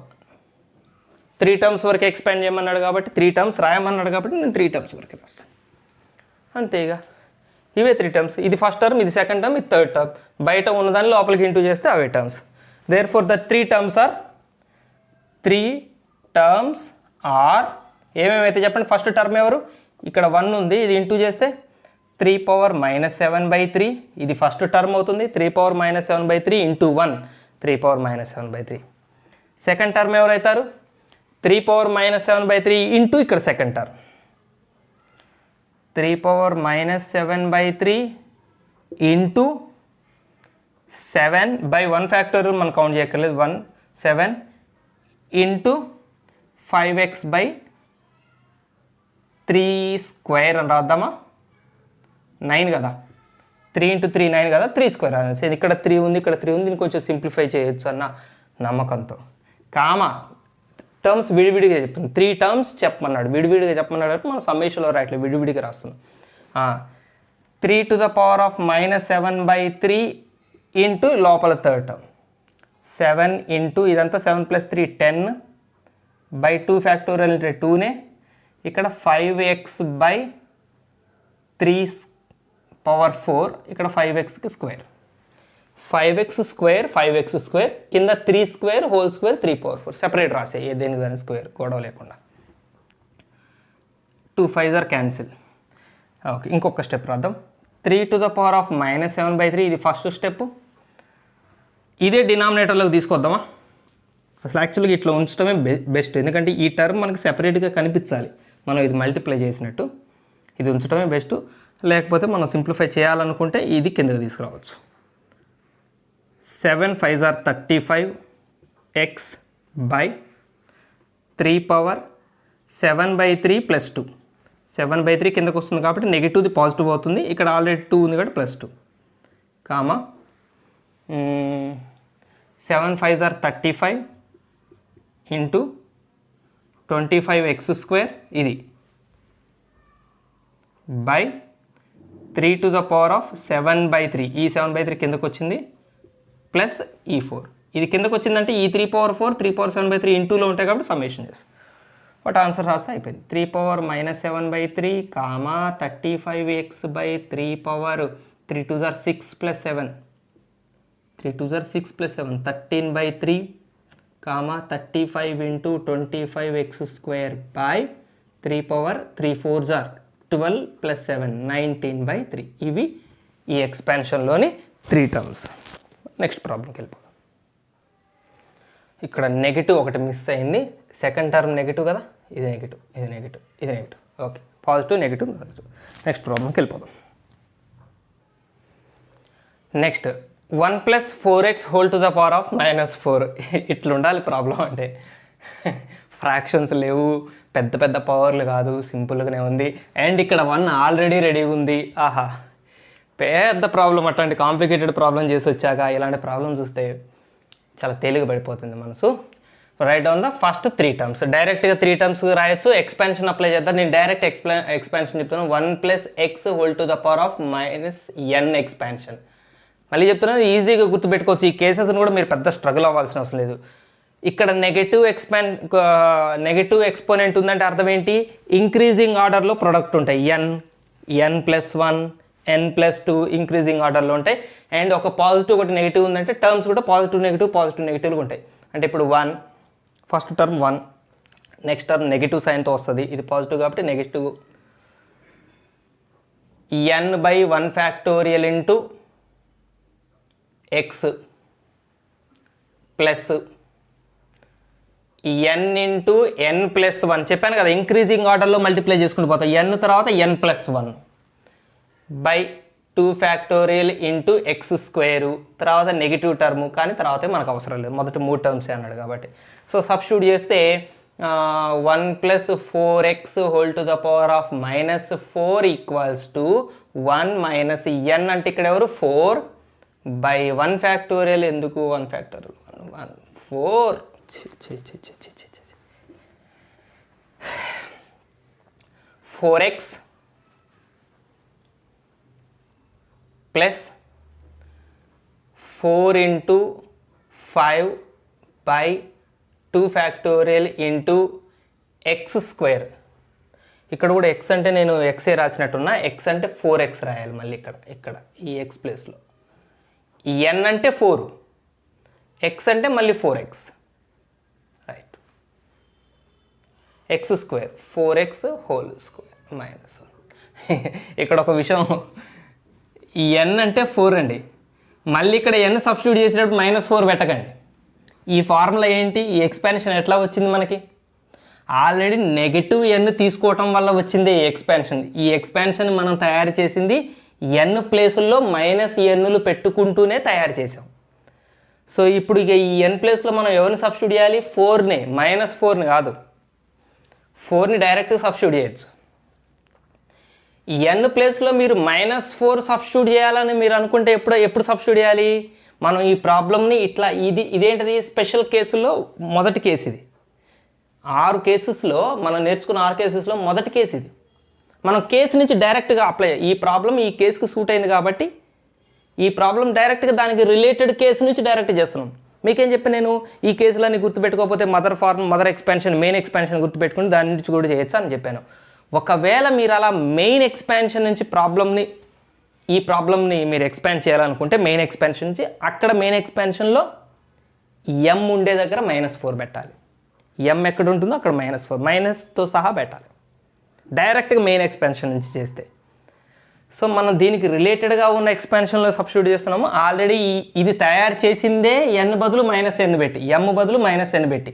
3 terms వరకు ఎక్స్పాండ్ చేయమన్నాడు కాబట్టి 3 టర్మ్స్ రాయమన్నాడు కాబట్టి నేను 3 టర్మ్స్ వరకు రాస్తాను అంతేగా. ఇవే 3 టర్మ్స్, ఇది ఫస్ట్ టర్మ్, ఇది సెకండ్ టర్మ్, ఇది థర్డ్ టర్మ్. బయట ఉన్నదాన్ని లోపలికి ఇంటూ చేస్తే అవే terms. Therefore the 3 terms are ఏమేమైతే చెప్పండి. ఫస్ట్ టర్మ్ ఎవరు, ఇక్కడ 1 ఉంది, ఇది ఇంటూ చేస్తే 3⁻⁻7/3 ఇది ఫస్ట్ టర్మ్ అవుతుంది. 3⁻⁻7/3 ఇంటూ 1 3⁻⁻7/3. సెకండ్ టర్మ్ ఎవరైతారు 3⁻⁻7/3 ఇంటూ ఇక్కడ సెకండ్ టర్మ్ 3⁻⁻7/3 ఇంటూ 7/1 ఫ్యాక్టోరియల్ మనం కౌంట్ చేయక్కర్లేదు, 1 7 ఇంటూ 5x/3² అని రాద్దామా, 9 కదా, 3 ఇంటూ 3 9 కదా, 3² అనేసి. ఇక్కడ 3 ఉంది, ఇక్కడ 3 ఉంది, దీన్ని కొంచెం సింప్లిఫై చేయొచ్చు అన్న నమ్మకంతో. టర్మ్స్ విడివిడిగా చెప్తుంది. 3 టర్మ్స్ చెప్పమన్నాడు, విడివిడిగా చెప్పమన్నాడు కాబట్టి మనం సమ్మేషన్లో రాయట్లేదు, విడివిడిగా రాస్తున్నాం. 3⁻⁻7/3 ఇంటూ లోపల థర్డ్ టర్మ్ 7 ఇంటూ ఇదంతా 7 + 3 10/2 ఫ్యాక్టోరియల్ అంటే 2నే, ఇక్కడ 5x/3⁴ ఇక్కడ 5x స్క్వేర్, 5x² కింద 3² హోల్ స్క్వేర్ 3⁴. సెపరేట్ రాసే దేనికి దాని స్క్వేర్ గొడవ లేకుండా. 2 5s ఆర్ క్యాన్సిల్. ఓకే, ఇంకొక స్టెప్ రాద్దాం. 3⁻⁻7/3 ఇది ఫస్ట్ స్టెప్. ఇదే డినామినేటర్లోకి తీసుకొద్దామా. అసలు యాక్చువల్గా ఇట్లా ఉంచడమే బెస్ట్, ఎందుకంటే ఈ టర్మ్ మనకి సెపరేట్గా కనిపించాలి, మనం ఇది మల్టిప్లై చేసినట్టు. ఇది ఉంచడమే బెస్ట్, లేకపోతే మనం సింప్లిఫై చేయాలనుకుంటే ఇది కిందకి తీసుకురావచ్చు. 7 5s ఆర్ 35 x/3⁻7/3 + 2. 7/3 కిందకు వస్తుంది కాబట్టి నెగిటివ్ది పాజిటివ్ అవుతుంది. ఇక్కడ ఆల్రెడీ 2 ఉంది కాబట్టి +2 comma 7 5s are 35 into 25x² ఇది బై 3⁻7/3 ఈ 7/3 కిందకు వచ్చింది ప్లస్ ఈ 4 ఇది కిందకు వచ్చిందంటే ఈ 3⁴ 3⁻7/3 ఇంటూలో ఉంటాయి కాబట్టి సమ్మేషన్ చేస్తాం. బట్ ఆన్సర్ రాస్తే అయిపోయింది. 3⁻⁻7/3 comma 35x/3 3 2s are 6 + 7 3 2s are 6 + 7 13/3 comma 35 into 25x² by 3 4s are 12 + 7 19/3. ఇవి ఈ ఎక్స్పాన్షన్లోని 3 టర్మ్స్. నెక్స్ట్ ప్రాబ్లంకి వెళ్ళిపోదాం. ఇక్కడ నెగిటివ్ ఒకటి మిస్ అయింది, సెకండ్ టర్మ్ నెగిటివ్ కదా, ఇది నెగిటివ్ ఇది నెగిటివ్ ఇది negative. Okay, positive negative positive. Next ప్రాబ్లంకి వెళ్ళిపోదాం. నెక్స్ట్ 1 + 4x (-4) ఇట్లా ఉండాలి ప్రాబ్లం అంటే. ఫ్రాక్షన్స్ లేవు, పెద్ద పెద్ద పవర్లు కాదు, సింపుల్గానే ఉంది. అండ్ ఇక్కడ 1 ఆల్రెడీ రెడీగా ఉంది. ఆహా, పెద్ద ప్రాబ్లం, అట్లాంటి కాంప్లికేటెడ్ ప్రాబ్లం చేసి వచ్చాక ఇలాంటి ప్రాబ్లం చూస్తే చాలా తేలిక పడిపోతుంది మనసు. Right down the first 3 terms. డైరెక్ట్గా 3 టర్మ్స్ రాయొచ్చు. ఎక్స్పాన్షన్ అప్లై చేద్దాం. నేను డైరెక్ట్ ఎక్స్పాన్షన్ చెప్తున్నాను. 1 + x whole to the power of -n expansion. మళ్ళీ చెప్తున్నాను, ఈజీగా గుర్తుపెట్టుకోవచ్చు. ఈ కేసెస్ని కూడా మీరు పెద్ద స్ట్రగుల్ అవ్వాల్సిన అవసరం లేదు. ఇక్కడ నెగటివ్ ఎక్స్పోనెంట్ ఉందంటే అర్థం ఏంటి? ఇంక్రీజింగ్ ఆర్డర్లో ప్రొడక్ట్ ఉంటాయి. n+1 n+2 ఇంక్రీజింగ్ ఆర్డర్లో ఉంటాయి. అండ్ ఒక పాజిటివ్ ఒకటి నెగిటివ్ ఉందంటే టర్మ్స్ కూడా పాజిటివ్ నెగిటివ్గా ఉంటాయి. అంటే ఇప్పుడు 1 first term 1, next term negative సైన్తో వస్తుంది. ఇది పాజిటివ్ కాబట్టి negative n/1 factorial into x plus n into n+1 చెప్పాను కదా, ఇంక్రీజింగ్ ఆర్డర్లో మల్టిప్లై చేసుకుంటూ పోతాం. n తర్వాత n+1 by 2 factorial into x² తర్వాత నెగిటివ్ టర్ము, కానీ తర్వాత మనకు అవసరం లేదు, మొదటి 3 టర్మ్సే అన్నాడు కాబట్టి. సో సబ్స్టిట్యూట్ చేస్తే 1 + 4x whole to the power of -4 equals to 1 - n అంటే ఇక్కడ ఎవరు 4 బై 1 ఫ్యాక్టోరియల్. ఎందుకు 1 factorial 4 4x plus 4 into 5 by 2 factorial into x². ఇక్కడ కూడా x అంటే నేను xే రాసినట్టున్నా, x అంటే 4x రాయాలి మళ్ళీ ఇక్కడ ఈ x ప్లేస్లో. n అంటే 4, x అంటే మళ్ళీ 4x, right. x² 4x whole square -1. ఇక్కడ ఒక విషయం, ఈ n అంటే 4 అండి. మళ్ళీ ఇక్కడ n సబ్స్టిట్యూట్ చేసేటప్పుడు -4 పెట్టకండి. ఈ ఫార్ములా ఏంటి? ఈ ఎక్స్పాన్షన్ ఎట్లా వచ్చింది మనకి? ఆల్రెడీ నెగిటివ్ n తీసుకోవటం వల్ల వచ్చింది ఈ ఎక్స్పాన్షన్. ఈ ఎక్స్పాన్షన్ మనం తయారు చేసింది n ప్లేసుల్లో -nలు పెట్టుకుంటూనే తయారు చేసాం. సో ఇప్పుడు ఇక ఈ n ప్లేస్లో మనం ఎవరిని సబ్స్టిట్యూట్ చేయాలి? 4ని, -4ని కాదు, 4ని డైరెక్ట్గా సబ్స్టిట్యూట్ చేయొచ్చు. ఈ n ప్లేస్లో మీరు -4 సబ్స్టిట్యూట్ చేయాలని మీరు అనుకుంటే ఎప్పుడు సబ్స్టిట్యూట్ చేయాలి? మనం ఈ ప్రాబ్లమ్ని ఇట్లా, ఇదేంటిది స్పెషల్ కేసులో మొదటి కేసు ఇది. 6 కేసెస్లో మనం నేర్చుకున్న 6 కేసెస్లో మొదటి కేసు ఇది. మనం కేసు నుంచి డైరెక్ట్గా అప్లై, ఈ ప్రాబ్లం ఈ కేసుకి సూట్ అయింది కాబట్టి ఈ ప్రాబ్లం డైరెక్ట్గా దానికి రిలేటెడ్ కేసు నుంచి డైరెక్ట్ చేస్తున్నాం. మీకేం చెప్పి నేను ఈ కేసులన్నీ గుర్తుపెట్టుకోకపోతే మదర్ ఎక్స్పాన్షన్, మెయిన్ ఎక్స్పాన్షన్ గుర్తుపెట్టుకుని దాని నుంచి కూడా చేయొచ్చు అని చెప్పాను. ఒకవేళ మీరు అలా మెయిన్ ఎక్స్పాన్షన్ నుంచి ఈ ప్రాబ్లమ్ని మీరు ఎక్స్పాండ్ చేయాలనుకుంటే మెయిన్ ఎక్స్పాన్షన్ నుంచి, అక్కడ మెయిన్ ఎక్స్పాన్షన్లో m ఉండే దగ్గర -4 పెట్టాలి. m ఎక్కడ ఉంటుందో అక్కడ -4 మైనస్తో సహా పెట్టాలి డైరెక్ట్గా మెయిన్ ఎక్స్పాన్షన్ నుంచి చేస్తే. సో మనం దీనికి రిలేటెడ్గా ఉన్న ఎక్స్పాన్షన్లో సబ్స్టిట్యూట్ చేస్తున్నాము. ఆల్రెడీ ఇది తయారు చేసిందే n బదులు -n పెట్టి, m బదులు -n పెట్టి,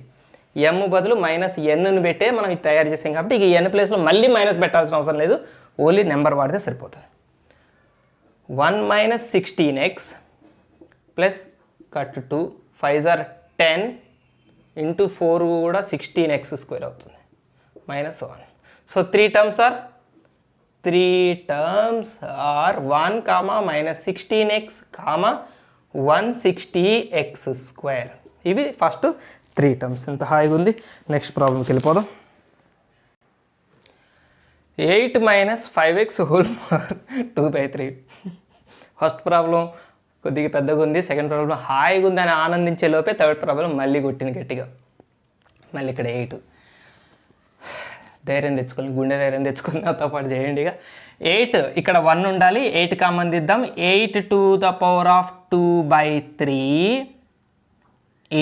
m బదులు -nను పెట్టే మనం ఇది తయారు చేసాం కాబట్టి ఇక n ప్లేస్లో మళ్ళీ మైనస్ పెట్టాల్సిన అవసరం లేదు, ఓన్లీ నెంబర్ వాడితే సరిపోతుంది. 1 - 16x plus cut 2 5 are 10 into 4 కూడా 16x² అవుతుంది -1. So 3 terms are 1, -16x, 160x². ఇవి ఫస్ట్ 3 టర్మ్స్. ఇంత హాయిగా ఉంది. నెక్స్ట్ ప్రాబ్లంకి వెళ్ళిపోదాం. 8 - 5x whole power 2/3. First problem కొద్దిగా పెద్దగా ఉంది, సెకండ్ ప్రాబ్లం హాయిగా ఉంది అని ఆనందించే లోపే థర్డ్ ప్రాబ్లం మళ్ళీ కొట్టింది గట్టిగా. మళ్ళీ ఇక్కడ 8. ధైర్యం తెచ్చుకొని, గుండె ధైర్యం తెచ్చుకొని నాతో పాటు చేయండి. ఇక 8 ఇక్కడ 1 ఉండాలి, 8 కామన్ దిద్దాం. 8 to the power of 2/3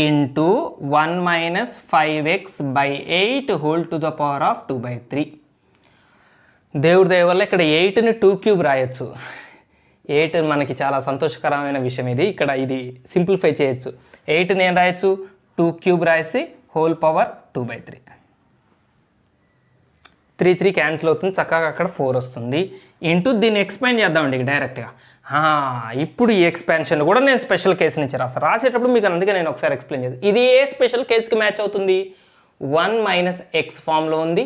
into 1 - 5x/8 whole to the power of 2/3. దేవుడి దయ వల్ల ఇక్కడ 8ని 2³ రాయొచ్చు. 8 మనకి చాలా సంతోషకరమైన విషయం ఇది. ఇక్కడ ఇది సింప్లిఫై చేయొచ్చు. 8ని ఏం రాయొచ్చు? 2³ రాసి హోల్ పవర్ 2/3. 3 క్యాన్సిల్ అవుతుంది, చక్కగా అక్కడ 4 వస్తుంది. ఇంటూ దీన్ని ఎక్స్పాండ్ చేద్దామండి ఇక డైరెక్ట్గా. ఇప్పుడు ఈ ఎక్స్పాన్షన్ కూడా నేను స్పెషల్ కేసు నుంచి రాసేటప్పుడు మీకు అందుకే నేను ఒకసారి ఎక్స్ప్లెయిన్ చేస్తాను. ఇది ఏ స్పెషల్ కేసుకి మ్యాచ్ అవుతుంది? 1 - x ఫామ్లో ఉంది,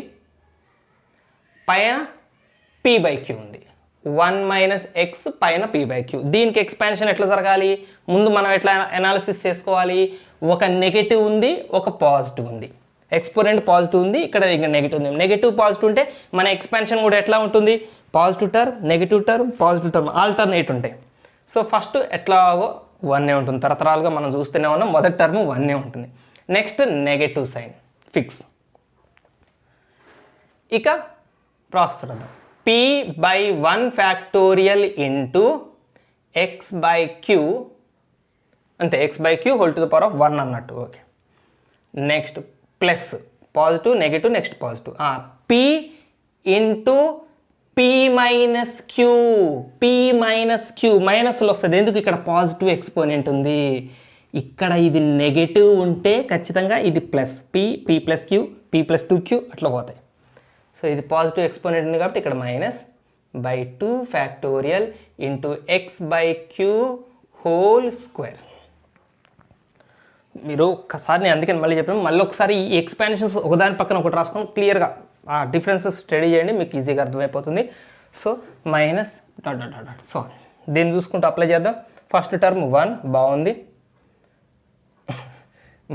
పైన p/q ఉంది. 1 మైనస్ ఎక్స్ పైన పీ బై క్యూ. దీనికి ఎక్స్పాన్షన్ ఎట్లా జరగాలి, ముందు మనం ఎట్లా అనాలిసిస్ చేసుకోవాలి, ఒక నెగటివ్ ఉంది ఒక పాజిటివ్ ఉంది, ఎక్స్పోనెంట్ పాజిటివ్ ఉంది, ఇక్కడ ఇంకా నెగిటివ్ ఉంది. నెగిటివ్ పాజిటివ్ ఉంటే మన ఎక్స్పాన్షన్ కూడా ఎట్లా ఉంటుంది, positive term negative term positive term alternate ఉంటాయి. సో ఫస్ట్ ఎట్లాగో 1 ఉంటుంది, తరతరాలుగా మనం చూస్తూనే ఉన్నాం, మొదటి టర్మ్ 1 ఉంటుంది. Next negative sign fix. ఇక ప్రాసెస్ రాద్దాం. p by 1 factorial into x by q అంతే, x by q whole to the power of 1 అన్నట్టు. Okay, next plus positive negative next positive p into p minus q. p minus q మైనస్లో వస్తుంది, ఎందుకు ఇక్కడ positive exponent ఉంది, ఇక్కడ ఇది negative ఉంటే ఖచ్చితంగా ఇది plus p plus q p plus 2q అట్లా పోతాయి. సో ఇది పాజిటివ్ ఎక్స్పోనెంట్ ఉంది కాబట్టి ఇక్కడ minus by 2 factorial into x by q whole square. మీరు ఒక్కసారి నేను అందుకని మళ్ళీ చెప్పాను, మళ్ళీ ఒకసారి ఈ ఎక్స్పాన్షన్స్ ఒకదాని పక్కన ఒకటి రాసుకొని క్లియర్గా ఆ డిఫరెన్సెస్ స్టడీ చేయండి, మీకు ఈజీగా అర్థమైపోతుంది. So minus dot dot dot dot. So దీన్ని చూసుకుంటూ అప్లై చేద్దాం. ఫస్ట్ టర్మ్ 1 బాగుంది,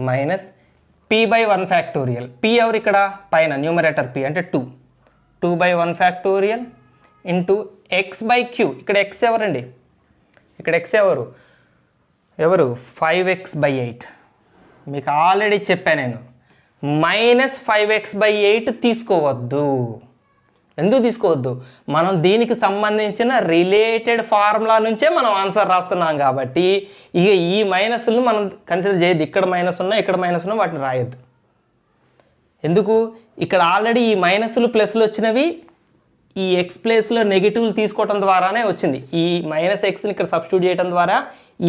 minus p by 1 factorial. p ఎవరు ఇక్కడ పైన న్యూమరేటర్ p అంటే 2 by 1 factorial into x by q. ఇక్కడ ఎక్స్ ఎవరండి, ఇక్కడ ఎక్స్ ఎవరు 5x by 8. మీకు ఆల్రెడీ చెప్పాను నేను, మైనస్ 5x by 8 తీసుకోవద్దు. ఎందుకు తీసుకోవద్దు, మనం దీనికి సంబంధించిన రిలేటెడ్ ఫార్ములా నుంచే మనం ఆన్సర్ రాస్తున్నాం కాబట్టి ఇక ఈ మైనస్లను మనం కన్సిడర్ చేయొద్దు. ఇక్కడ మైనస్ ఉన్నా ఇక్కడ మైనస్ ఉన్నా వాటిని రాయొద్దు. ఎందుకు, ఇక్కడ ఆల్రెడీ ఈ మైనస్లు ప్లస్లు వచ్చినవి ఈ ఎక్స్ ప్లేస్లో నెగిటివ్లు తీసుకోవడం ద్వారానే వచ్చింది. ఈ మైనస్ ఎక్స్ని ఇక్కడ సబ్స్టిట్యూట్ చేయడం ద్వారా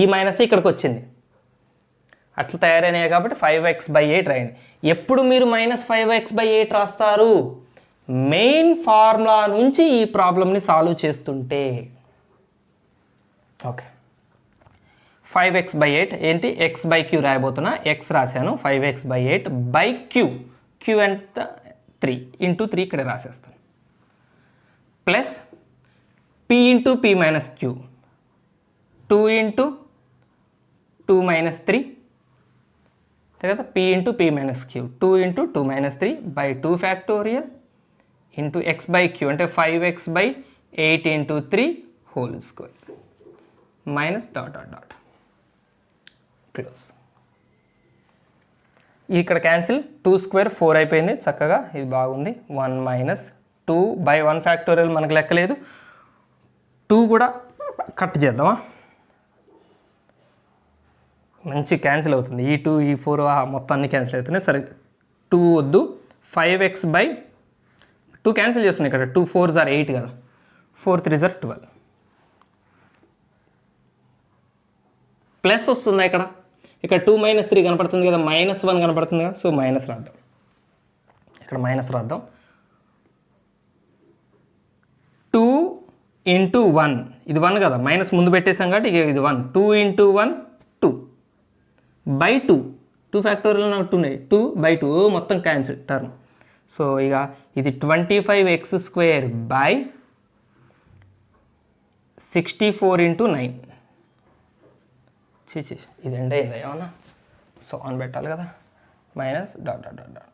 ఈ మైనస్ ఇక్కడికి వచ్చింది, అట్లా తయారైనాయి కాబట్టి 5x by 8 రాయండి. ఎప్పుడు మీరు మైనస్ 5x by 8 రాస్తారు, మెయిన్ ఫార్ములా నుంచి ఈ ప్రాబ్లమ్ని సాల్వ్ చేస్తుంటే. ఓకే, 5x by 8 ఏంటి, x by q రాయబోతున్నా, x రాశాను, 5x by 8 by q, q ఎంత 3 ఇంటూ 3 ఇక్కడ రాసేస్తాను, plus p into p minus q 2 into 2 minus 3 కదా, p into p minus q 2 into 2 minus 3 by 2 factorial into x by q అంటే 5x by 8 into 3 whole square minus dot dot dot close. ఇక్కడ cancel, 2 square 4 అయిపోయింది చక్కగా, ఇది బాగుంది. 1 minus 2 by 1 factorial మనకు లెక్కలేదు, 2 కూడా కట్ చేద్దామా, మంచి క్యాన్సిల్ అవుతుంది. ఈ 2 ఈ 4 మొత్తాన్ని క్యాన్సిల్ అవుతున్నాయి. సరే 2 వద్దు, 5x by 2 క్యాన్సిల్ చేస్తున్నాయి, ఇక్కడ 2 4s are 8 కదా, 4 3s are 12 ప్లస్ వస్తుందా, ఇక్కడ 2 మైనస్ 3 కనపడుతుంది కదా, -1 కనపడుతుంది కదా, సో మైనస్ రాద్దాం, ఇక్కడ మైనస్ రాద్దాం. 2 ఇంటూ 1 ఇది 1 కదా, మైనస్ ముందు పెట్టేసాం కాబట్టి ఇక ఇది 1, 2 ఇంటూ 1 2 బై 2 ఫ్యాక్టోరియల్ నాకు 2 బై 2 మొత్తం క్యాన్సిల్ టర్మ్. సో ఇక ఇది 25x స్క్వేర్ బై 64 ఇంటూ 9. ఇది ఎండ్ అయిందా ఏమన్నా, సో ఆన్ పెట్టాలి కదా, minus dot dot dot dot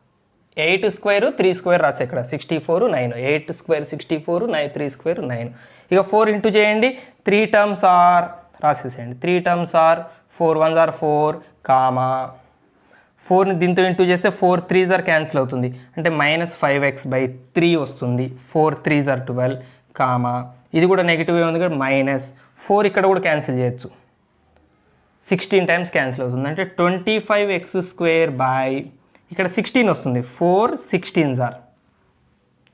8 square 3 square రాసే ఇక్కడ 64 9, 8 స్క్వేర్ 64 9 3 స్క్వేర్ 9. ఇక 4 ఇంటూ చేయండి, 3 టర్మ్స్ ఆర్ రాసేసేయండి, 3 terms are 4 1s are 4 comma 4ని దీంతో ఇంటూ చేస్తే 4 3s are క్యాన్సిల్ అవుతుంది అంటే మైనస్ 5x by 3 వస్తుంది, 4 3s are 12 కామా ఇది కూడా నెగిటివ్ ఉంది కదా, మైనస్ 4 ఇక్కడ కూడా క్యాన్సిల్ చేయొచ్చు, 16 టైమ్స్ క్యాన్సిల్ అవుతుంది అంటే 25x స్క్వేర్ బై ఇక్కడ 16 వస్తుంది, 4 16s are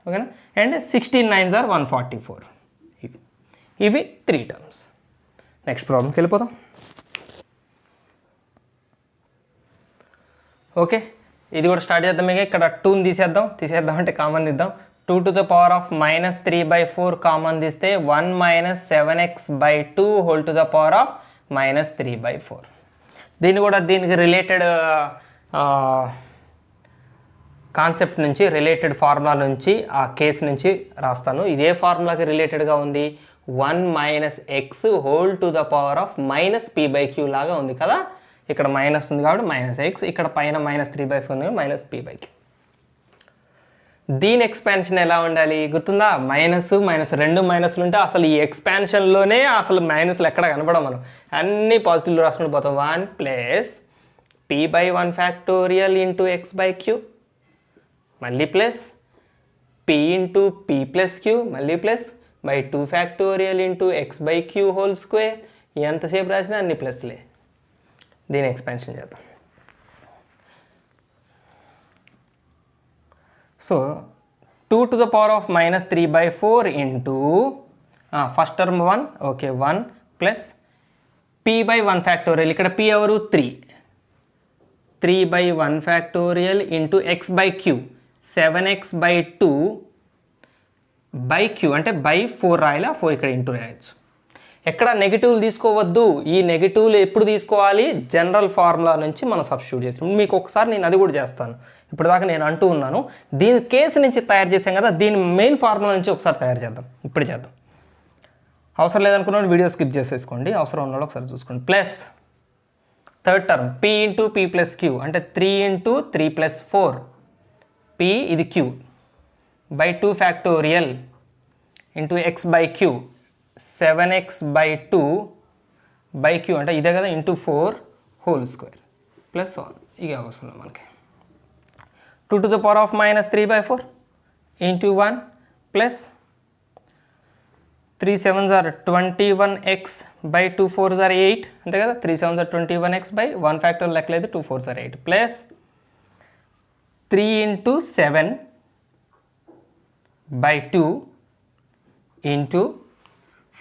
ఓకేనా, అండ్ 16 9s are 144. ఇవి 3 టర్మ్స్. నెక్స్ట్ ప్రాబ్లంకి వెళ్ళిపోదాం. ఓకే, ఇది కూడా స్టార్ట్ చేద్దాం. ఇక ఇక్కడ 2ని తీసేద్దాం అంటే కామన్ తీద్దాం. 2 to the power of -3/4 common తీస్తే 1 - 7x/2 whole to the power of -3/4. దీన్ని కూడా దీనికి రిలేటెడ్ కాన్సెప్ట్ నుంచి రిలేటెడ్ ఫార్ములా నుంచి ఆ కేస్ నుంచి రాస్తాను. ఇదే ఫార్ములాకి రిలేటెడ్గా ఉంది. 1 - x whole to the power of -p/q లాగా ఉంది కదా. ఇక్కడ మైనస్ ఉంది కాబట్టి -x, ఇక్కడ పైన -3/4 ఉంది -p/q. దీని ఎక్స్పాన్షన్ ఎలా ఉండాలి గుర్తుందా? మైనస్ రెండు మైనస్లు ఉంటే అసలు ఈ ఎక్స్పాన్షన్లోనే అసలు మైనస్లు ఎక్కడ కనపడం. మనం అన్ని పాజిటివ్లు రాసుకుంటూ పోతాం. 1 + p/1 ఫ్యాక్టోరియల్ ఇంటూ x/q, మళ్ళీ ప్లస్ p ఇంటూ p+q, మళ్ళీ plus by 2 factorial into x/q whole square. ఎంతసేపు రాసినా అన్ని ప్లస్లే. దీని ఎక్స్పాన్షన్ చేద్దాం. So 2 to the power of -3/4 into first term 1, okay 1 plus p/1 factorial, ఇక్కడ p ఎవరు 3/1 factorial into x/q 7x/2 by q అంటే by 4 రాయాలి, 4 ఇక్కడ ఇంటూ రాయొచ్చు. ఎక్కడ నెగిటివ్లు తీసుకోవద్దు. ఈ నెగిటివ్లు ఎప్పుడు తీసుకోవాలి? జనరల్ ఫార్ములా నుంచి మనం సబ్స్టిట్యూట్ చేస్తాం. మీకు ఒకసారి నేను అది కూడా చేస్తాను. ఇప్పుడు దాకా నేను అంటూ ఉన్నాను, దీని కేసు నుంచి తయారు చేసాం కదా, దీని మెయిన్ ఫార్ములా నుంచి ఒకసారి తయారు చేద్దాం. ఇప్పుడు చేద్దాం. అవసరం లేదనుకున్న వీడియో స్కిప్ చేసేసుకోండి, అవసరం ఉన్న వాళ్ళు ఒకసారి చూసుకోండి. Plus third term p into p+q అంటే 3 ఇంటూ 3+4 p ఇది q by 2 factorial into x/q 7x/2 by q అంటే ఇదే కదా ఇంటూ 4 హోల్ స్క్వేర్ ప్లస్ 1. ఇక అవసరం మనకి 2 to the power of -3/4 into 1 plus 3 7s are 21x by 2 4s are 8 అంతే కదా. 3 7s are 21x by 1 factor లెక్కలేదు, 2 4s are 8 plus 3 into 7 by 2 into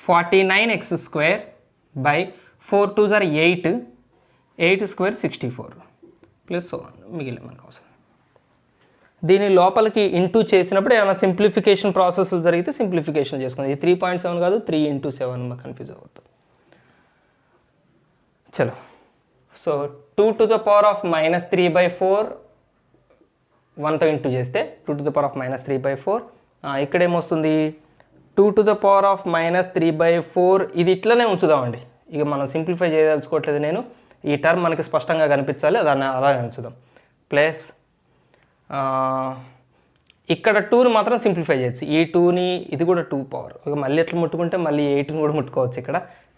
49x square by 4 2s are 8, 8 square 64 plus 1 మిగిలిన మనకు అవసరం. దీని లోపలికి ఇంటూ చేసినప్పుడు ఏమైనా సింప్లిఫికేషన్ ప్రాసెస్లు జరిగితే సింప్లిఫికేషన్ చేసుకుంది. ఇది 3.7 కాదు, 3 × 7 మాకు కన్ఫ్యూజ్ అవుతుంది. చలో, so 2 to the power of -3/4 1తో ఇంటూ చేస్తే 2 to the power of -3/4 ఇక్కడేమొస్తుంది 2 to the power of -3/4 ఇది ఇట్లనే ఉంచుదామండి. ఇక మనం సింప్లిఫై చేయదలుచుకోవట్లేదు నేను. ఈ టర్మ్ మనకి స్పష్టంగా కనిపించాలి, దాన్ని అలాగే ఉంచుదాం. ప్లస్ ఇక్కడ 2ని మాత్రం సింప్లిఫై చేయొచ్చు. ఈ 2ని ఇది కూడా 2 పవర్ మళ్ళీ ఎట్లా ముట్టుకుంటే మళ్ళీ 8ని కూడా ముట్టుకోవచ్చు. ఇక్కడ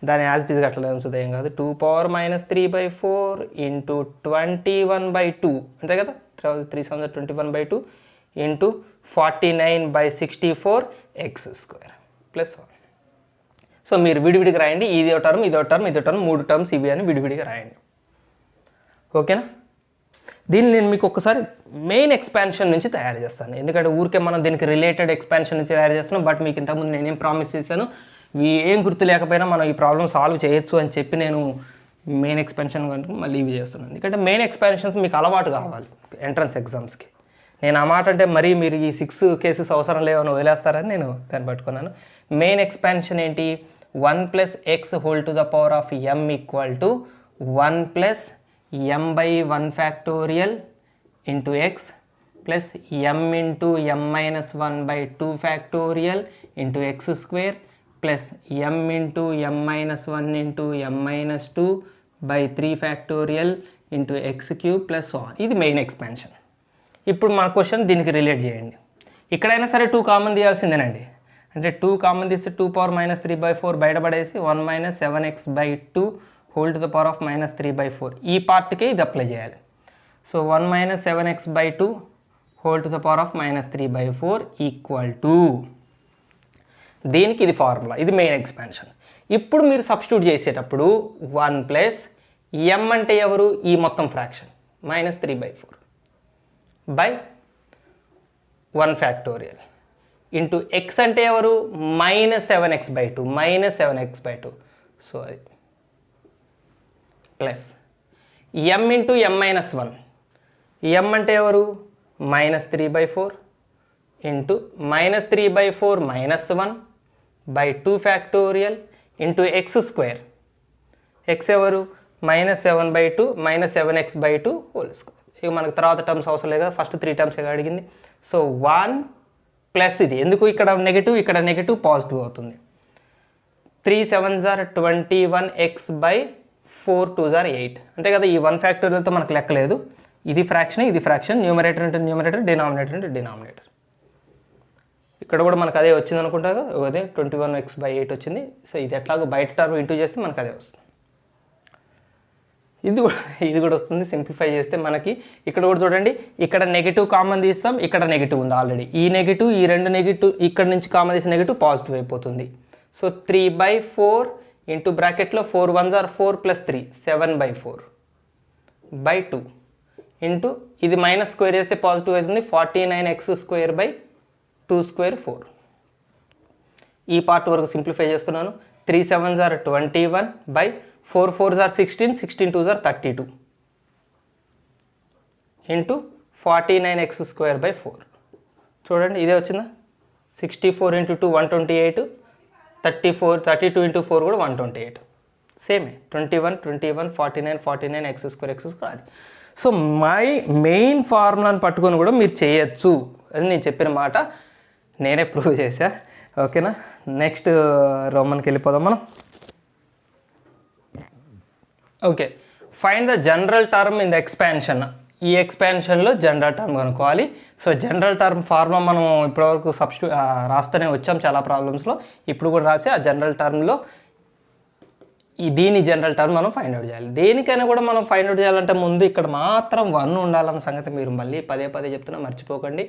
దాని యాజ్ ఇట్ ఈస్గా అట్లా ఉంచుతుంది, ఏం కాదు. 2 power -3/4 ఇంటూ 21/2 అంతే కదా. 3 7 21/2 ఇంటూ 49/64 x² ప్లస్ 1. సో మీరు విడివిడిగా రాయండి. ఇదో టర్మ్ ఇదో టర్మ్ ఇదో టర్మ్ 3 టర్మ్స్ ఇవి అని విడివిడిగా రాయండి. ఓకేనా. దీన్ని నేను మీకు ఒకసారి మెయిన్ ఎక్స్పాన్షన్ నుంచి తయారు చేస్తాను, ఎందుకంటే ఊరికే మనం దీనికి రిలేటెడ్ ఎక్స్పాన్షన్ నుంచి తయారు చేస్తున్నాం. బట్ మీకు ఇంతకుముందు నేనేం ప్రామిస్ చేశాను, ఏం గుర్తు లేకపోయినా మనం ఈ ప్రాబ్లమ్ సాల్వ్ చేయొచ్చు అని చెప్పి నేను మెయిన్ ఎక్స్పాన్షన్ కనుక మళ్ళీ ఇవి చేస్తున్నాను. ఎందుకంటే మెయిన్ ఎక్స్పాన్షన్స్ మీకు అలవాటు కావాలి ఎంట్రన్స్ ఎగ్జామ్స్కి. నేను ఆ మాట అంటే మరీ మీరు ఈ 6 కేసెస్ అవసరం లేవని వదిలేస్తారని నేను దాన్ని పట్టుకున్నాను. మెయిన్ ఎక్స్పాన్షన్ ఏంటి? 1 + x whole to the power of m equal to 1 + m/1 factorial into X plus m into m-1/2 factorial into x² plus m into m-1 into m-2 by 3 factorial into x³ plus 1. ఇది main expansion. ఇప్పుడు మన question దీనికి relate చేయండి. ఇక్కడైనా సరే 2 common తీయాల్సిందేనండి. అంటే 2 common తీస్తే 2 power -3/4 బయటపడేసి 1 - 7x/2 whole to the power of -3/4 ఈ పార్ట్కే ఇది అప్లై చేయాలి. So 1 - 7x/2 whole to the power of -3/4 equal to దీనికి ఇది ఫార్ములా, ఇది మెయిన్ ఎక్స్పాన్షన్. ఇప్పుడు మీరు సబ్స్టిట్యూట్ చేసేటప్పుడు 1 + m అంటే ఎవరు? ఈ మొత్తం fraction -3/4 by 1 factorial into x అంటే ఎవరు? -7x/2 -7x/2. సో అది plus m into m-1 m అంటే ఎవరు? -3/4 into -3/4 -1 by 2 factorial into x² x ఎవరు? -7/2 -7x/2 హోల్ స్క్వేర్ ఇక మనకు తర్వాత టర్మ్స్ అవసరం లేదు కదా, ఫస్ట్ 3 టర్మ్స్ అడిగింది. సో 1 ప్లస్ ఇది ఎందుకు ఇక్కడ నెగిటివ్ పాజిటివ్ అవుతుంది. 3 7s are 21x by 4 2s are 8 అంతే కదా. ఈ 1 ఫ్యాక్టోరియల్తో మనకు లెక్కలేదు. ఇది ఫ్రాక్షన్, న్యూమరేటర్ అంటే న్యూమరేటర్, డినామినేటర్ అంటే డినామినేటర్. ఇక్కడ కూడా మనకు అదే వచ్చింది అనుకుంటా కదా, అదే 21x/8 వచ్చింది. సో ఇది ఎట్లాగో బయట టర్మ్ ఇంటూ చేస్తే మనకు అదే వస్తుంది. ఇది కూడా వస్తుంది. సింప్లిఫై చేస్తే మనకి ఇక్కడ కూడా చూడండి, ఇక్కడ నెగిటివ్ కామన్ తీస్తాం, ఇక్కడ నెగిటివ్ ఉంది ఆల్రెడీ. ఈ నెగిటివ్, ఈ 2 నెగిటివ్ ఇక్కడ నుంచి కామన్ తీసిన నెగిటివ్ పాజిటివ్ అయిపోతుంది. సో 3/4 ఇంటూ బ్రాకెట్లో 4 1s are 4 + 3 7/4/2 ఇంటూ ఇది మైనస్ స్క్వేర్ చేస్తే పాజిటివ్ అవుతుంది. 49x² 2² 4. ఈ పార్ట్ వరకు సింప్లిఫై చేస్తున్నాను. 3 7s are 21 by 4 4s are 16 16 2s are 32 into 49x² 4. చూడండి ఇదే వచ్చిందా. 64 × 2 128, 32 × 4 కూడా 128. సేమే 21 21 49 49 x² అది. సో మెయిన్ ఫార్ములాని పట్టుకొని కూడా మీరు చేయొచ్చు అని నేను చెప్పిన మాట నేనే ప్రూవ్ చేశా. ఓకేనా, నెక్స్ట్ రోమన్కి వెళ్ళిపోదాం మనం. Okay, find the general term in the expansion. ఈ ఎక్స్పాన్షన్లో జనరల్ టర్మ్ కనుక్కోవాలి. సో జనరల్ టర్మ్ ఫార్ములా మనం ఇప్పటివరకు రాస్తూనే వచ్చాం చాలా ప్రాబ్లమ్స్లో. ఇప్పుడు కూడా రాసి ఆ జనరల్ టర్మ్లో దీని జనరల్ టర్మ్ మనం ఫైండ్ అవుట్ చేయాలి. దేనికైనా కూడా మనం ఫైండ్ అవుట్ చేయాలంటే ముందు ఇక్కడ మాత్రం 1 ఉండాలన్న సంగతి మీరు మళ్ళీ పదే చెప్తున్నా, మర్చిపోకండి.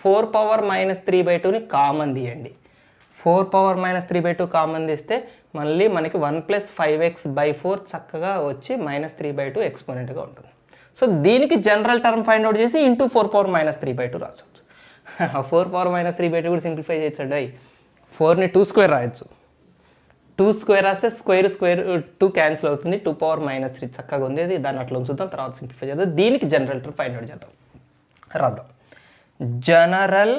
4⁻³ కామన్ తీయండి. 4⁻³ కామన్ తీస్తే మళ్ళీ మనకి 1 + 5x/4 చక్కగా వచ్చి -3/2 ఎక్స్పోనెంట్గా ఉంటుంది. సో దీనికి జనరల్ టర్మ్ ఫైండ్ అవుట్ చేసి ఇంటూ 4⁻³ రాసవచ్చు. 4⁻³ కూడా సింప్లిఫై చేయొచ్చండి. 4ని 2² రాయొచ్చు. 2² రాస్తే స్క్వేర్ 2 క్యాన్సిల్ అవుతుంది. 2⁻³ చక్కగా ఉంది. అది దాన్ని అట్లా ఉంచుతాం, తర్వాత సింప్లిఫై చేద్దాం. దీనికి జనరల్ టర్మ్ ఫైండ్ అవుట్ చేద్దాం, రాద్దాం. General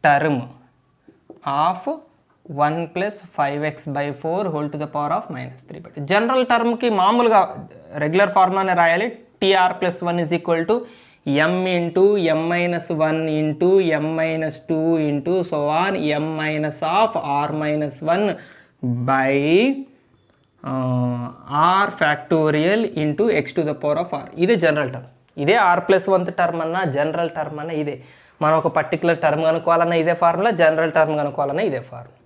term of 1 + 5x/4 (−3/2). General టర్మ్కి మామూలుగా రెగ్యులర్ ఫార్ములానే రాయాలి. TR + 1 = m × m-1 into m-2 into so on m-r(r) into x⁴. ఇదే జనరల్ టర్మ్. ఇదే r+1 టర్మ్ అన్నా జనరల్ టర్మ్ అన్నా ఇదే. మనం ఒక పర్టికులర్ టర్మ్ కనుక్కోవాలన్నా ఇదే ఫార్ములా, జనరల్ టర్మ్ కనుక్కోవాలన్నా ఇదే ఫార్ములా.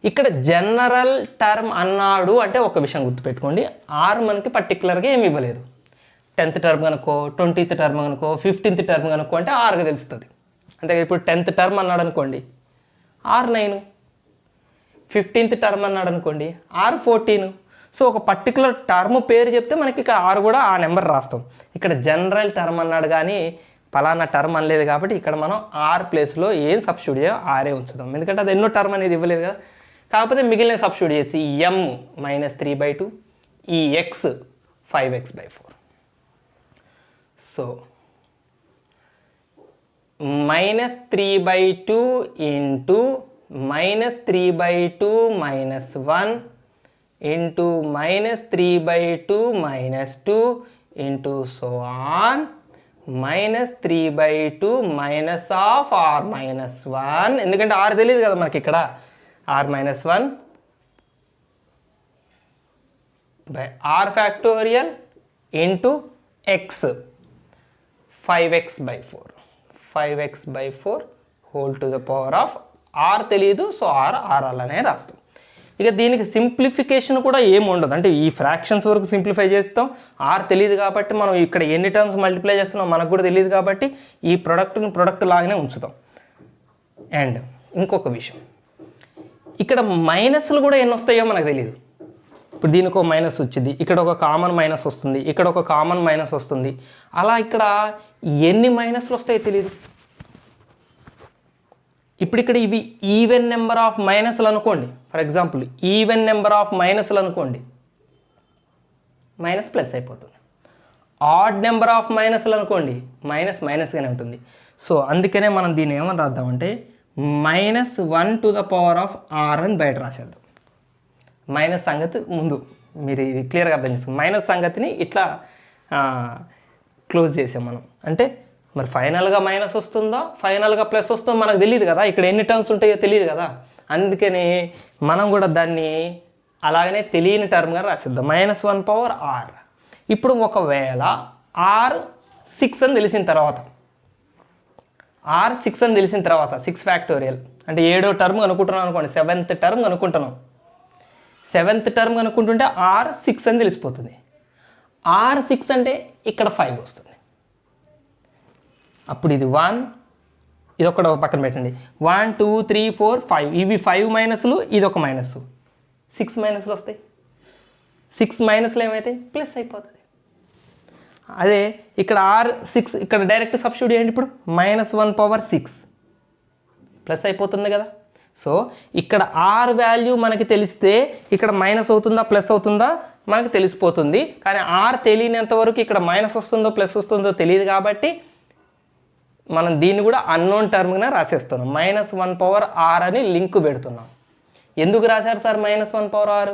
ఇక్కడ జనరల్ టర్మ్ అన్నాడు అంటే ఒక విషయం గుర్తుపెట్టుకోండి, ఆర్ మనకి పర్టికులర్గా ఏమి ఇవ్వలేదు. 10th టర్మ్ కనుక్కో, 20th టర్మ్ కనుక్కో, 15th టర్మ్ కనుక్కో అంటే ఆర్గా తెలుస్తుంది. అంటే ఇప్పుడు 10th టర్మ్ అన్నాడు అనుకోండి R9, 15th టర్మ్ అన్నాడు అనుకోండి R14. సో ఒక పర్టికులర్ టర్మ్ పేరు చెప్తే మనకి ఇక్కడ ఆర్ కూడా ఆ నెంబర్ రాస్తాం. ఇక్కడ జనరల్ టర్మ్ అన్నాడు కానీ ఫలానా టర్మ్ అనలేదు కాబట్టి ఇక్కడ మనం ఆర్ ప్లేస్లో ఏం సబ్స్టిట్యూట్ చేయాలి, ఆరే ఉంచుదాం. ఎందుకంటే అది ఎన్నో టర్మ్ అనేది ఇవ్వలేదు కదా. కాకపోతే మిగిలిన సబ్స్టిట్యూట్ చేయొచ్చు. ఈ m -3/2, ఈ x 5x/4. So -3/2 into -3/2 - 1 into -3/2 - 2 into so on -3/2 -r-1. ఎందుకంటే r తెలియదు కదా మనకి ఇక్కడ. r-1 by r⁴ into x 5x/4 5x/4 r తెలియదు. సో r అలానే రాస్తాం. ఇక దీనికి సింప్లిఫికేషన్ కూడా ఏమి ఉండదు. అంటే ఈ ఫ్రాక్షన్స్ వరకు సింప్లిఫై చేస్తాం. ఆర్ తెలియదు కాబట్టి మనం ఇక్కడ ఎన్ని టర్మ్స్ మల్టిప్లై చేస్తున్నాం మనకు కూడా తెలియదు కాబట్టి ఈ ప్రొడక్ట్ లాగానే ఉంచుతాం. అండ్ ఇంకొక విషయం, ఇక్కడ మైనస్లు కూడా ఎన్ని వస్తాయో మనకు తెలియదు. ఇప్పుడు దీనికి ఒక మైనస్ వచ్చింది, ఇక్కడ ఒక కామన్ మైనస్ వస్తుంది, ఇక్కడ ఒక కామన్ మైనస్ వస్తుంది. అలా ఇక్కడ ఎన్ని మైనస్లు వస్తాయో తెలియదు. ఇప్పుడు ఇక్కడ ఇవి ఈవెన్ నెంబర్ ఆఫ్ మైనస్లు అనుకోండి. For example even number of మైనస్లు అనుకోండి, మైనస్ ప్లస్ అయిపోతుంది. ఆడ్ నెంబర్ ఆఫ్ మైనస్లు అనుకోండి, మైనస్గానే ఉంటుంది. సో అందుకనే మనం దీన్ని ఏమని రాద్దామంటే -1⁴r అని బయట రాసేద్దాం. మైనస్ సంగతి ముందు మీరు ఇది క్లియర్గా అర్థం చేసుకోండి. మైనస్ సంగతిని ఇట్లా క్లోజ్ చేసాం మనం. అంటే మరి ఫైనల్గా మైనస్ వస్తుందో ఫైనల్గా ప్లస్ వస్తుందో మనకు తెలియదు కదా, ఇక్కడ ఎన్ని టర్మ్స్ ఉంటాయో తెలియదు కదా. అందుకని మనం కూడా దాన్ని అలాగనే తెలియని టర్మ్గా రాసిద్దాం, -1/r. ఇప్పుడు ఒకవేళ r 6 అని తెలిసిన తర్వాత, r 6 అని తెలిసిన తర్వాత 6 ఫ్యాక్టోరియల్ అంటే 7వ టర్మ్ అనుకుంటున్నాం అనుకోండి, 7th టర్మ్ అనుకుంటున్నాం. 7th టర్మ్ అనుకుంటుంటే r 6 అని తెలిసిపోతుంది. r 6 అంటే ఇక్కడ 5 వస్తుంది. అప్పుడు ఇది 1, ఇది ఒకటి పక్కన పెట్టండి. 1 2 3 4 5 ఇవి 5 మైనస్లు, ఇది ఒక మైనస్, 6 మైనస్లు వస్తాయి. 6 మైనస్లు ఏమవుతాయి? ప్లస్ అయిపోతుంది. అదే ఇక్కడ r6 ఇక్కడ డైరెక్ట్ సబ్స్టిట్యూట్ చేయండి. ఇప్పుడు -1/6 ప్లస్ అయిపోతుంది కదా. సో ఇక్కడ r వాల్యూ మనకి తెలిస్తే ఇక్కడ మైనస్ అవుతుందా ప్లస్ అవుతుందా మనకు తెలిసిపోతుంది. కానీ r తెలియనంత వరకు ఇక్కడ మైనస్ వస్తుందో ప్లస్ వస్తుందో తెలియదు కాబట్టి మనం దీన్ని కూడా అన్నోన్ టర్మ్గా రాసేస్తున్నాం. -1/r అని లింక్ పెడుతున్నాం. ఎందుకు రాశారు సార్ -1/r?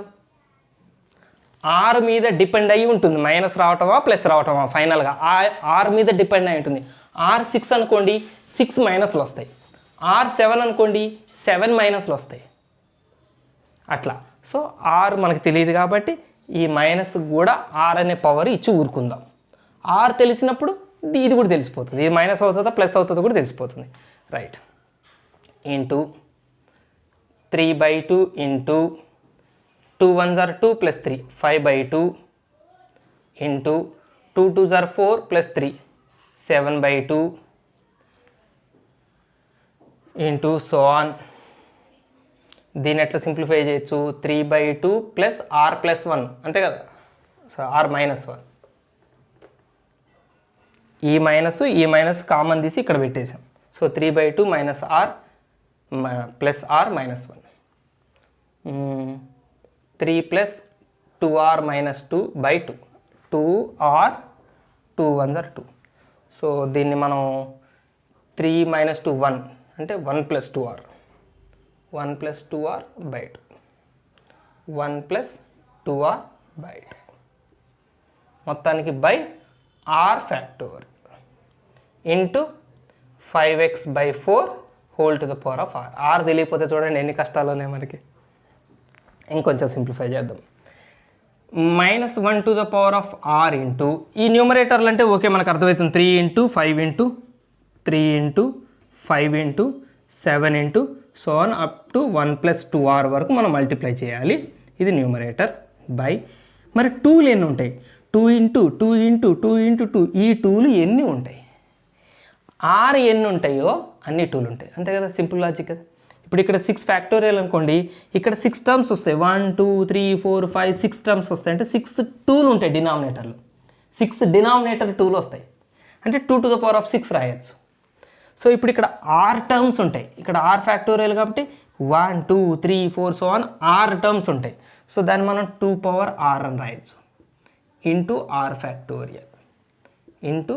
r మీద డిపెండ్ అయ్యి ఉంటుంది, మైనస్ రావటమా ప్లస్ రావటమా. ఫైనల్గా r మీద డిపెండ్ అయి ఉంటుంది. r6 అనుకోండి 6 మైనస్లు వస్తాయి, r7 అనుకోండి 7 మైనస్లు వస్తాయి, అట్లా. సో r మనకు తెలియదు కాబట్టి ఈ మైనస్ కూడా r అనే పవర్ ఇచ్చి ఊరుకుందాం. r తెలిసినప్పుడు ఇది కూడా తెలిసిపోతుంది, ఇది మైనస్ అవుతుందా ప్లస్ అవుతుందో కూడా తెలిసిపోతుంది. Right. Into 3/2 into 2 1s are 2 plus 3 5/2 into 2 2s are 4 plus 3 7/2 into so on. దీన్ని ఎట్లా సింప్లిఫై చేయొచ్చు? 3/2 ప్లస్ r ప్లస్ 1 అంతే కదా. సో r -1, ఈ మైనస్ కామన్ తీసి ఇక్కడ పెట్టేసాం. So 3/2 minus r plus r -1, 3 plus 2r minus 2/2 2r 2 1s are 2. So దీన్ని మనం 3 - 2 1 అంటే 1 plus 2r 1 plus 2r/2 1 plus 2r/2 మొత్తానికి by r factorial into 5x/4 whole to the power of r. r తెలియకపోతే చూడండి ఎన్ని కష్టాలు ఉన్నాయి మనకి. ఇంకొంచెం సింప్లిఫై చేద్దాం. -1 to the power of r into ఈ న్యూమరేటర్లు అంటే ఓకే మనకు అర్థమవుతుంది. 3 into 5 into 3 into 5 into 7 into so on up to 1 plus 2r వరకు మనం మల్టిప్లై చేయాలి. ఇది న్యూమరేటర్ బై మరి 2లు ఎన్ని ఉంటాయి? 2 ఇంటూ 2 ఇంటూ 2 ఇంటూ 2 ఈ 2లు ఎన్ని ఉంటాయి? r ఎన్ని ఉంటాయో అన్ని 2లు ఉంటాయి, అంతే కదా. సింపుల్ లాజిక్ కదా. ఇప్పుడు ఇక్కడ 6 ఫ్యాక్టోరియల్ అనుకోండి, ఇక్కడ 6 టర్మ్స్ వస్తాయి. 1 2 3 4 5 6 టర్మ్స్ వస్తాయి. అంటే 6 2లు ఉంటాయి డినామినేటర్లు. 6 డినామినేటర్ 2లు వస్తాయి అంటే 2 టు ద పవర్ ఆఫ్ 6 రాయొచ్చు. సో ఇప్పుడు ఇక్కడ r టర్మ్స్ ఉంటాయి, ఇక్కడ r ఫ్యాక్టోరియల్ కాబట్టి 1 2 3 4 సో ఆన్ r టర్మ్స్ ఉంటాయి. సో దాన్ని మనం 2/r అని రాయొచ్చు into r factorial into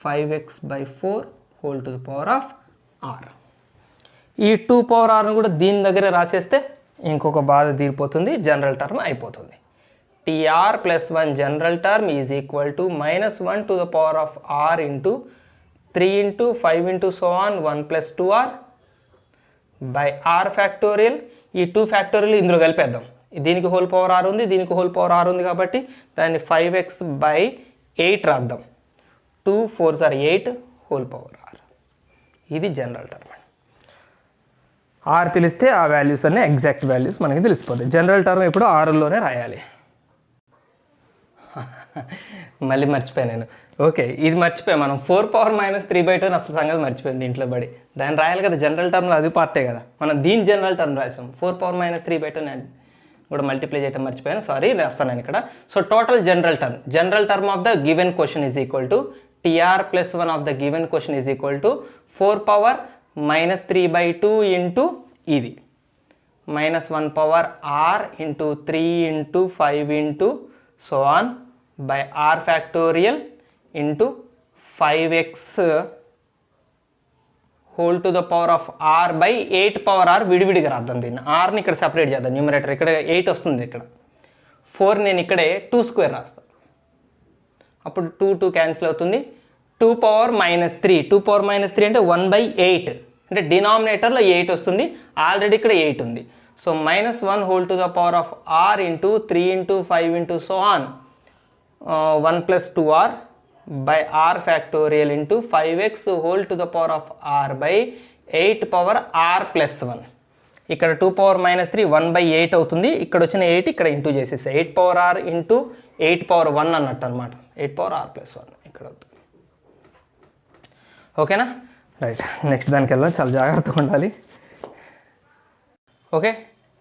5x/4 whole to the power of r. ఈ 2/r కూడా దీని దగ్గర రాసేస్తే ఇంకొక బాధ తీరిపోతుంది, జనరల్ టర్మ్ అయిపోతుంది. tr plus 1 general term is equal to -1 to the power of r into 3 into 5 into so on 1 plus 2r by r factorial. ఈ 2 factorial ఇందులో కలిపేద్దాం. దీనికి హోల్ పవర్ r ఉంది, దీనికి హోల్ పవర్ r ఉంది కాబట్టి దాన్ని 5x/8 రాద్దాం. 2 4s are 8 whole power r. ఇది జనరల్ టర్మ్. r తెలిస్తే ఆ వాల్యూస్ అన్నీ ఎగ్జాక్ట్ వాల్యూస్ మనకి తెలిసిపోతాయి. జనరల్ టర్మ్ ఇప్పుడు rలోనే రాయాలి. మళ్ళీ మర్చిపోయాను నేను. ఓకే ఇది మర్చిపోయాను, మనం 4⁻³ అసలు సంగతి మర్చిపోయింది దీంట్లో పడి. దాన్ని రాయాలి కదా జనరల్ టర్మ్లో, అది పార్టే కదా. మనం దీని జనరల్ టర్మ్ రాసాం. 4⁻³ కూడా మల్టిప్లై చేయడం మర్చిపోయాను, సారీ రాస్తాను నేను ఇక్కడ. So total general term of the given question is equal to tr plus 1 of the given question is equal to 4⁻³ into ఇది -1/r into 3 into 5 into so on by r factorial into 5x whole to the power of r by 8/r. విడివిడిగా రాద్దాం దీన్ని. rని ఇక్కడ separate చేద్దాం. Numerator ఇక్కడ 8 వస్తుంది, ఇక్కడ 4 నేను ఇక్కడే 2² రాస్తాను. అప్పుడు 2 క్యాన్సిల్ అవుతుంది. 2⁻³ 2⁻³ అంటే 1/8 అంటే డినామినేటర్లో 8 వస్తుంది. ఆల్రెడీ ఇక్కడ 8 ఉంది. So -1 whole to the power of r into 3 into 5 into so on 1 + 2r by r factorial into 5x whole to the power of r by 8 power r + 1. ఇక్కడ 2⁻³ 1/8 అవుతుంది. ఇక్కడ వచ్చిన 8 ఇక్కడ ఇంటూ చేసేసి 8 పవర్ r ఇంటూ 8 పవర్ 1 అన్నట్టు అనమాట. 8 power r + 1 ఇక్కడ అవుతుంది. ఓకేనా? రైట్, నెక్స్ట్ దానికి వెళ్దాం. చాలా జాగ్రత్తగా ఉండాలి. ఓకే,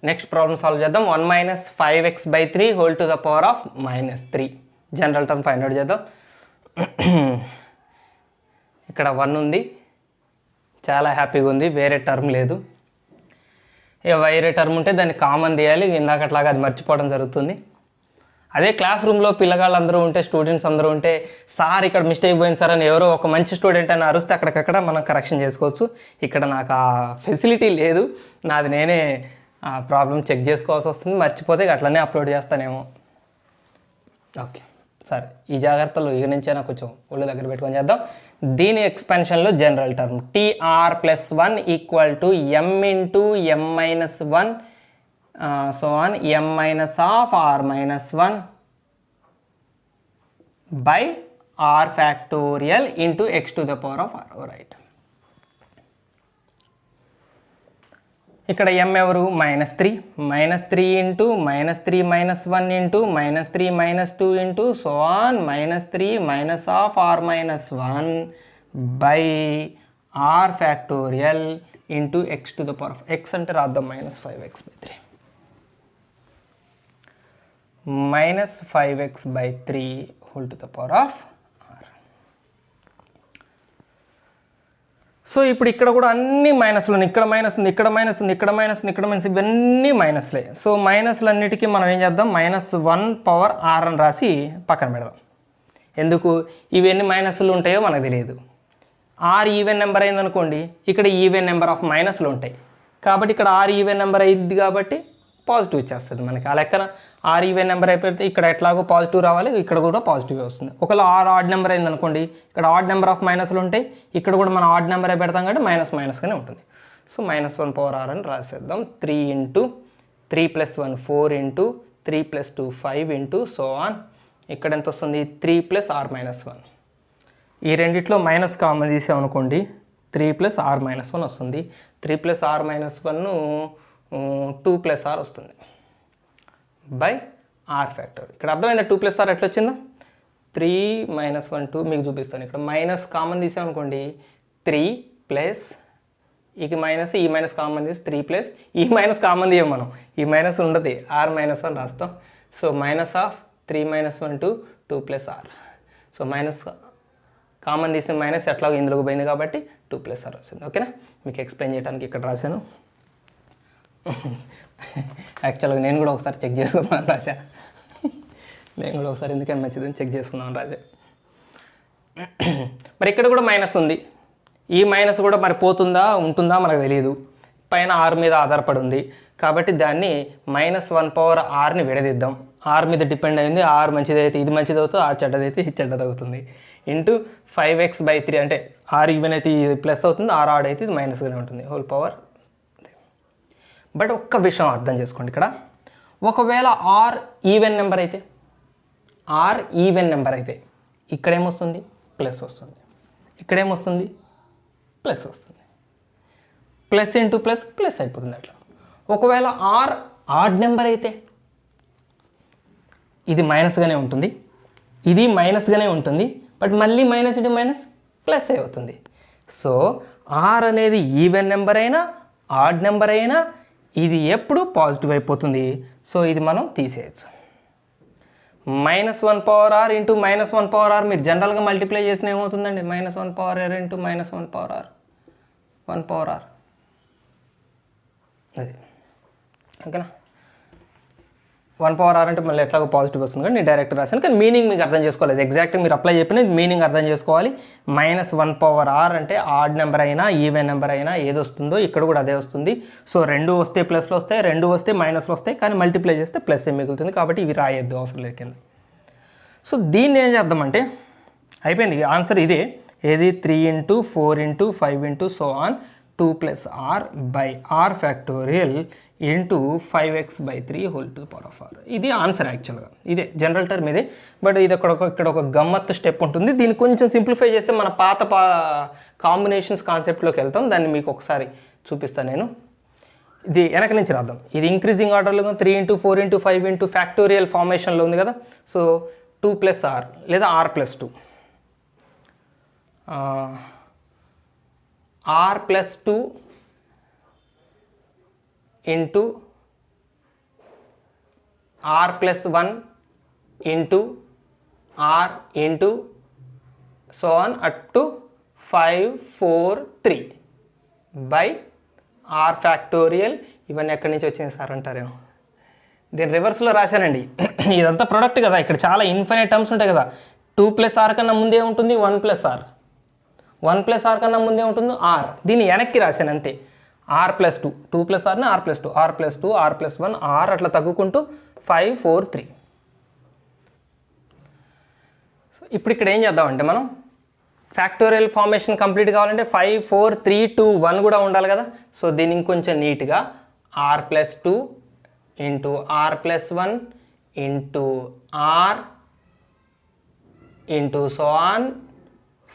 నెక్స్ట్ ప్రాబ్లమ్ సాల్వ్ చేద్దాం. 1 - 5x/3 whole to the power of -3 general term find out చేద్దాం. ఇక్కడ 1 ఉంది, చాలా హ్యాపీగా ఉంది, వేరే టర్మ్ లేదు. ఇక వేరే టర్మ్ ఉంటే దాన్ని కామన్ తీయాలి. ఇందాకట్లాగా అది మర్చిపోవడం జరుగుతుంది. అదే క్లాస్ రూమ్లో పిల్లగాళ్ళు అందరూ ఉంటే, స్టూడెంట్స్ అందరూ ఉంటే, సార్ ఇక్కడ మిస్టేక్ పోయింది సార్ అని ఎవరో ఒక మంచి స్టూడెంట్ అని అరిస్తే అక్కడికక్కడ మనం కరెక్షన్ చేసుకోవచ్చు. ఇక్కడ నాకు ఆ ఫెసిలిటీ లేదు. నాది నేనే ప్రాబ్లం చెక్ చేసుకోవాల్సి వస్తుంది. మర్చిపోతే అట్లనే అప్లోడ్ చేస్తానేమో. ఓకే, సరే, ఈ జాగ్రత్తలు ఇక నుంచైనా కొంచెం ఒళ్ళు దగ్గర పెట్టుకొని చేద్దాం. దీని ఎక్స్పెన్షన్లో general term TR+1 = m into m-1 so on m - r-1 by r factorial into x to the power of r. Right, ఇక్కడ m ఎవరు? -3 into -3 - 1 into -3 - 2 into so on -3 - r-1 by r factorial into x to the power of x అంటే రాద్దాం -5x/3 -5x/3 whole to the power of r. So ఇప్పుడు ఇక్కడ కూడా అన్ని మైనస్లు ఉన్నాయి. ఇక్కడ మైనస్ ఉంది, ఇక్కడ మైనస్ ఉంది, ఇక్కడ మైనస్ ఉంది, ఇక్కడ మైనస్, ఇవన్నీ మైనస్లే. సో మైనస్లన్నిటికీ మనం ఏం చేద్దాం? -1 పవర్ r అని రాసి పక్కన పెడదాం. ఎందుకు? ఇవి ఎన్ని మైనస్లు ఉంటాయో మనకు తెలియదు. r ఈవెన్ నెంబర్ అయిందనుకోండి, ఇక్కడ ఈవెన్ నెంబర్ ఆఫ్ మైనస్లు ఉంటాయి. కాబట్టి ఇక్కడ r ఈవెన్ నెంబర్ అయింది కాబట్టి పాజిటివ్ వచ్చేస్తుంది మనకి. ఆ లెక్కన r ఈవెన్ నెంబర్ అయిపోతే ఇక్కడ ఎట్లాగో పాజిటివ్ రావాలి, ఇక్కడ కూడా పాజిటివ్ వస్తుంది. ఒకవేళ r ఆడ్ నెంబర్ అయింది అనుకోండి, ఇక్కడ ఆడ్ నెంబర్ ఆఫ్ మైనస్లు ఉంటాయి, ఇక్కడ కూడా మనం ఆడ్ నెంబర్ అయి పెడతాం కాబట్టి మైనస్గానే ఉంటుంది. సో -1 పవర్ r అని రాసేద్దాం. 3 into 3 + 1 4 into 3 + 2 5 into so on. ఇక్కడ ఎంత వస్తుంది? 3 + r-1. ఈ రెండిట్లో మైనస్ కామన్ తీసామనుకోండి, 3 + r-1 వస్తుంది. 3 + r-1 2 + r వస్తుంది బై r ఫ్యాక్టర్. ఇక్కడ అర్థమైందా 2 + r ఎట్లా వచ్చిందో? 3 - 1 2 మీకు చూపిస్తాను. ఇక్కడ మైనస్ కామన్ తీసామనుకోండి, 3 ప్లస్ ఈ మైనస్ కామన్ తీసి 3 ప్లస్ ఈ మైనస్ కామన్ తీయం మనం, ఈ మైనస్ ఉండదు, r-1 రాస్తాం. So -3 - 1 2 + r. So minus common తీసిన మైనస్ ఎట్లాగో ఇందులోకి పోయింది కాబట్టి 2 + r వచ్చింది. ఓకేనా? మీకు ఎక్స్ప్లెయిన్ చేయడానికి ఇక్కడ రాశాను. యాక్చువల్గా నేను కూడా ఒకసారి చెక్ చేసుకుందామని రాశా. నేను కూడా ఒకసారి ఎందుకని మంచిదని చెక్ చేసుకుందామని రాశా. మరి ఇక్కడ కూడా మైనస్ ఉంది. ఈ మైనస్ కూడా మరి పోతుందా ఉంటుందా మనకు తెలియదు. పైన r మీద ఆధారపడి ఉంది కాబట్టి దాన్ని -1 పవర్ rని విడదీద్దాం. r మీద డిపెండ్ అయింది. r మంచిదైతే ఇది మంచిది అవుతుంది, r చెడ్డదైతే ఇది చెడ్డది అవుతుంది. ఇంటూ 5x/3 అంటే r ఈవెన్ అయితే ఇది ప్లస్ అవుతుంది, r ఆడ్ అయితే ఇది మైనస్గానే ఉంటుంది. Whole power. బట్ ఒక్క విషయం అర్థం చేసుకోండి. ఇక్కడ ఒకవేళ r ఈవెన్ నెంబర్ అయితే, ఇక్కడేమొస్తుంది? ప్లస్ వస్తుంది. ఇక్కడేమొస్తుంది? ప్లస్ వస్తుంది. ప్లస్ ఇంటూ ప్లస్ ప్లస్ అయిపోతుంది అట్లా. ఒకవేళ r ఆడ్ నెంబర్ అయితే ఇది మైనస్గానే ఉంటుంది, ఇది మైనస్గానే ఉంటుంది, బట్ మళ్ళీ మైనస్ ఇంటూ మైనస్ ప్లస్ అవుతుంది. సో r అనేది ఈవెన్ నెంబర్ అయినా ఆడ్ నెంబర్ అయినా ఇది ఎప్పుడు పాజిటివ్ అయిపోతుంది. సో ఇది మనం తీసేయచ్చు. -1 power r into -1 power r మీరు జనరల్గా మల్టిప్లై చేసిన ఏమవుతుందండి? -1 power r into -1 power r 1 power r. అది ఓకేనా? 1 పవర్ r అంటే మళ్ళీ ఎట్లాగో పాజిటివ్ వస్తుంది కానీ నేను డైరెక్ట్ రాశాను. కానీ మీనింగ్ మీకు అర్థం చేసుకోవాలి. ఎగ్జాక్ట్గా మీరు అప్లై చెప్పిన మీనింగ్ అర్థం చేసుకోవాలి. -1 పవర్ r అంటే ఆడ్ నెంబర్ అయినా ఈవెన్ నెంబర్ అయినా ఏది వస్తుందో ఇక్కడ కూడా అదే వస్తుంది. సో 2 వస్తే ప్లస్లు వస్తాయి, 2 వస్తే మైనస్లు వస్తాయి, కానీ మల్టిప్లై చేస్తే ప్లస్ ఏ మిగులుతుంది. కాబట్టి ఇవి రాయొద్దు, అవసరం లేదు కింద. సో దీన్ని ఏం చేద్దామంటే అయిపోయింది ఆన్సర్ ఇదే, ఏది 3 × 4 × 5 × so on 2 + r by r factorial into 5x/3 whole to the power of r. ఇది ఆన్సర్ యాక్చువల్గా, ఇదే జనరల్ టర్మ్ ఇదే. బట్ ఇది ఇక్కడ ఒక గమ్మత్తు స్టెప్ ఉంటుంది. దీన్ని కొంచెం సింప్లిఫై చేస్తే మన పాత కాంబినేషన్స్ కాన్సెప్ట్లోకి వెళ్తాం. దాన్ని మీకు ఒకసారి చూపిస్తాను నేను. ఇది వెనక నుంచి రాద్దాం. ఇది ఇంక్రీజింగ్ ఆర్డర్లో 3 × 4 × 5 × ఫ్యాక్టోరియల్ ఫార్మేషన్లో ఉంది కదా. సో 2 + r లేదా r + 2 r + 2 into r + 1 into r into so on up to 5 4 3 by r factorial. ఇవన్నీ ఎక్కడి నుంచి వచ్చినాయి సార్ అంటారేమో, దీని రివర్స్లో రాశానండి. ఇదంతా ప్రొడక్ట్ కదా, ఇక్కడ చాలా ఇన్ఫైనైట్ టర్మ్స్ ఉంటాయి కదా. 2 + r కన్నా ముందే ఉంటుంది 1 + r, 1 + r కన్నా ముందే ఉంటుంది r. దీన్ని వెనక్కి రాశాను అంతే. r + 2, 2 + rని r + 2, r + 2, r + 1, r అట్లా తగ్గుకుంటూ 5 4 3. ఇప్పుడు ఇక్కడ ఏం చేద్దామంటే మనం ఫ్యాక్టోరియల్ ఫార్మేషన్ కంప్లీట్ కావాలంటే 5 4 3 2 1 కూడా ఉండాలి కదా. సో దీన్ని ఇంకొంచెం నీట్గా r + 2 into r + 1 into r into so on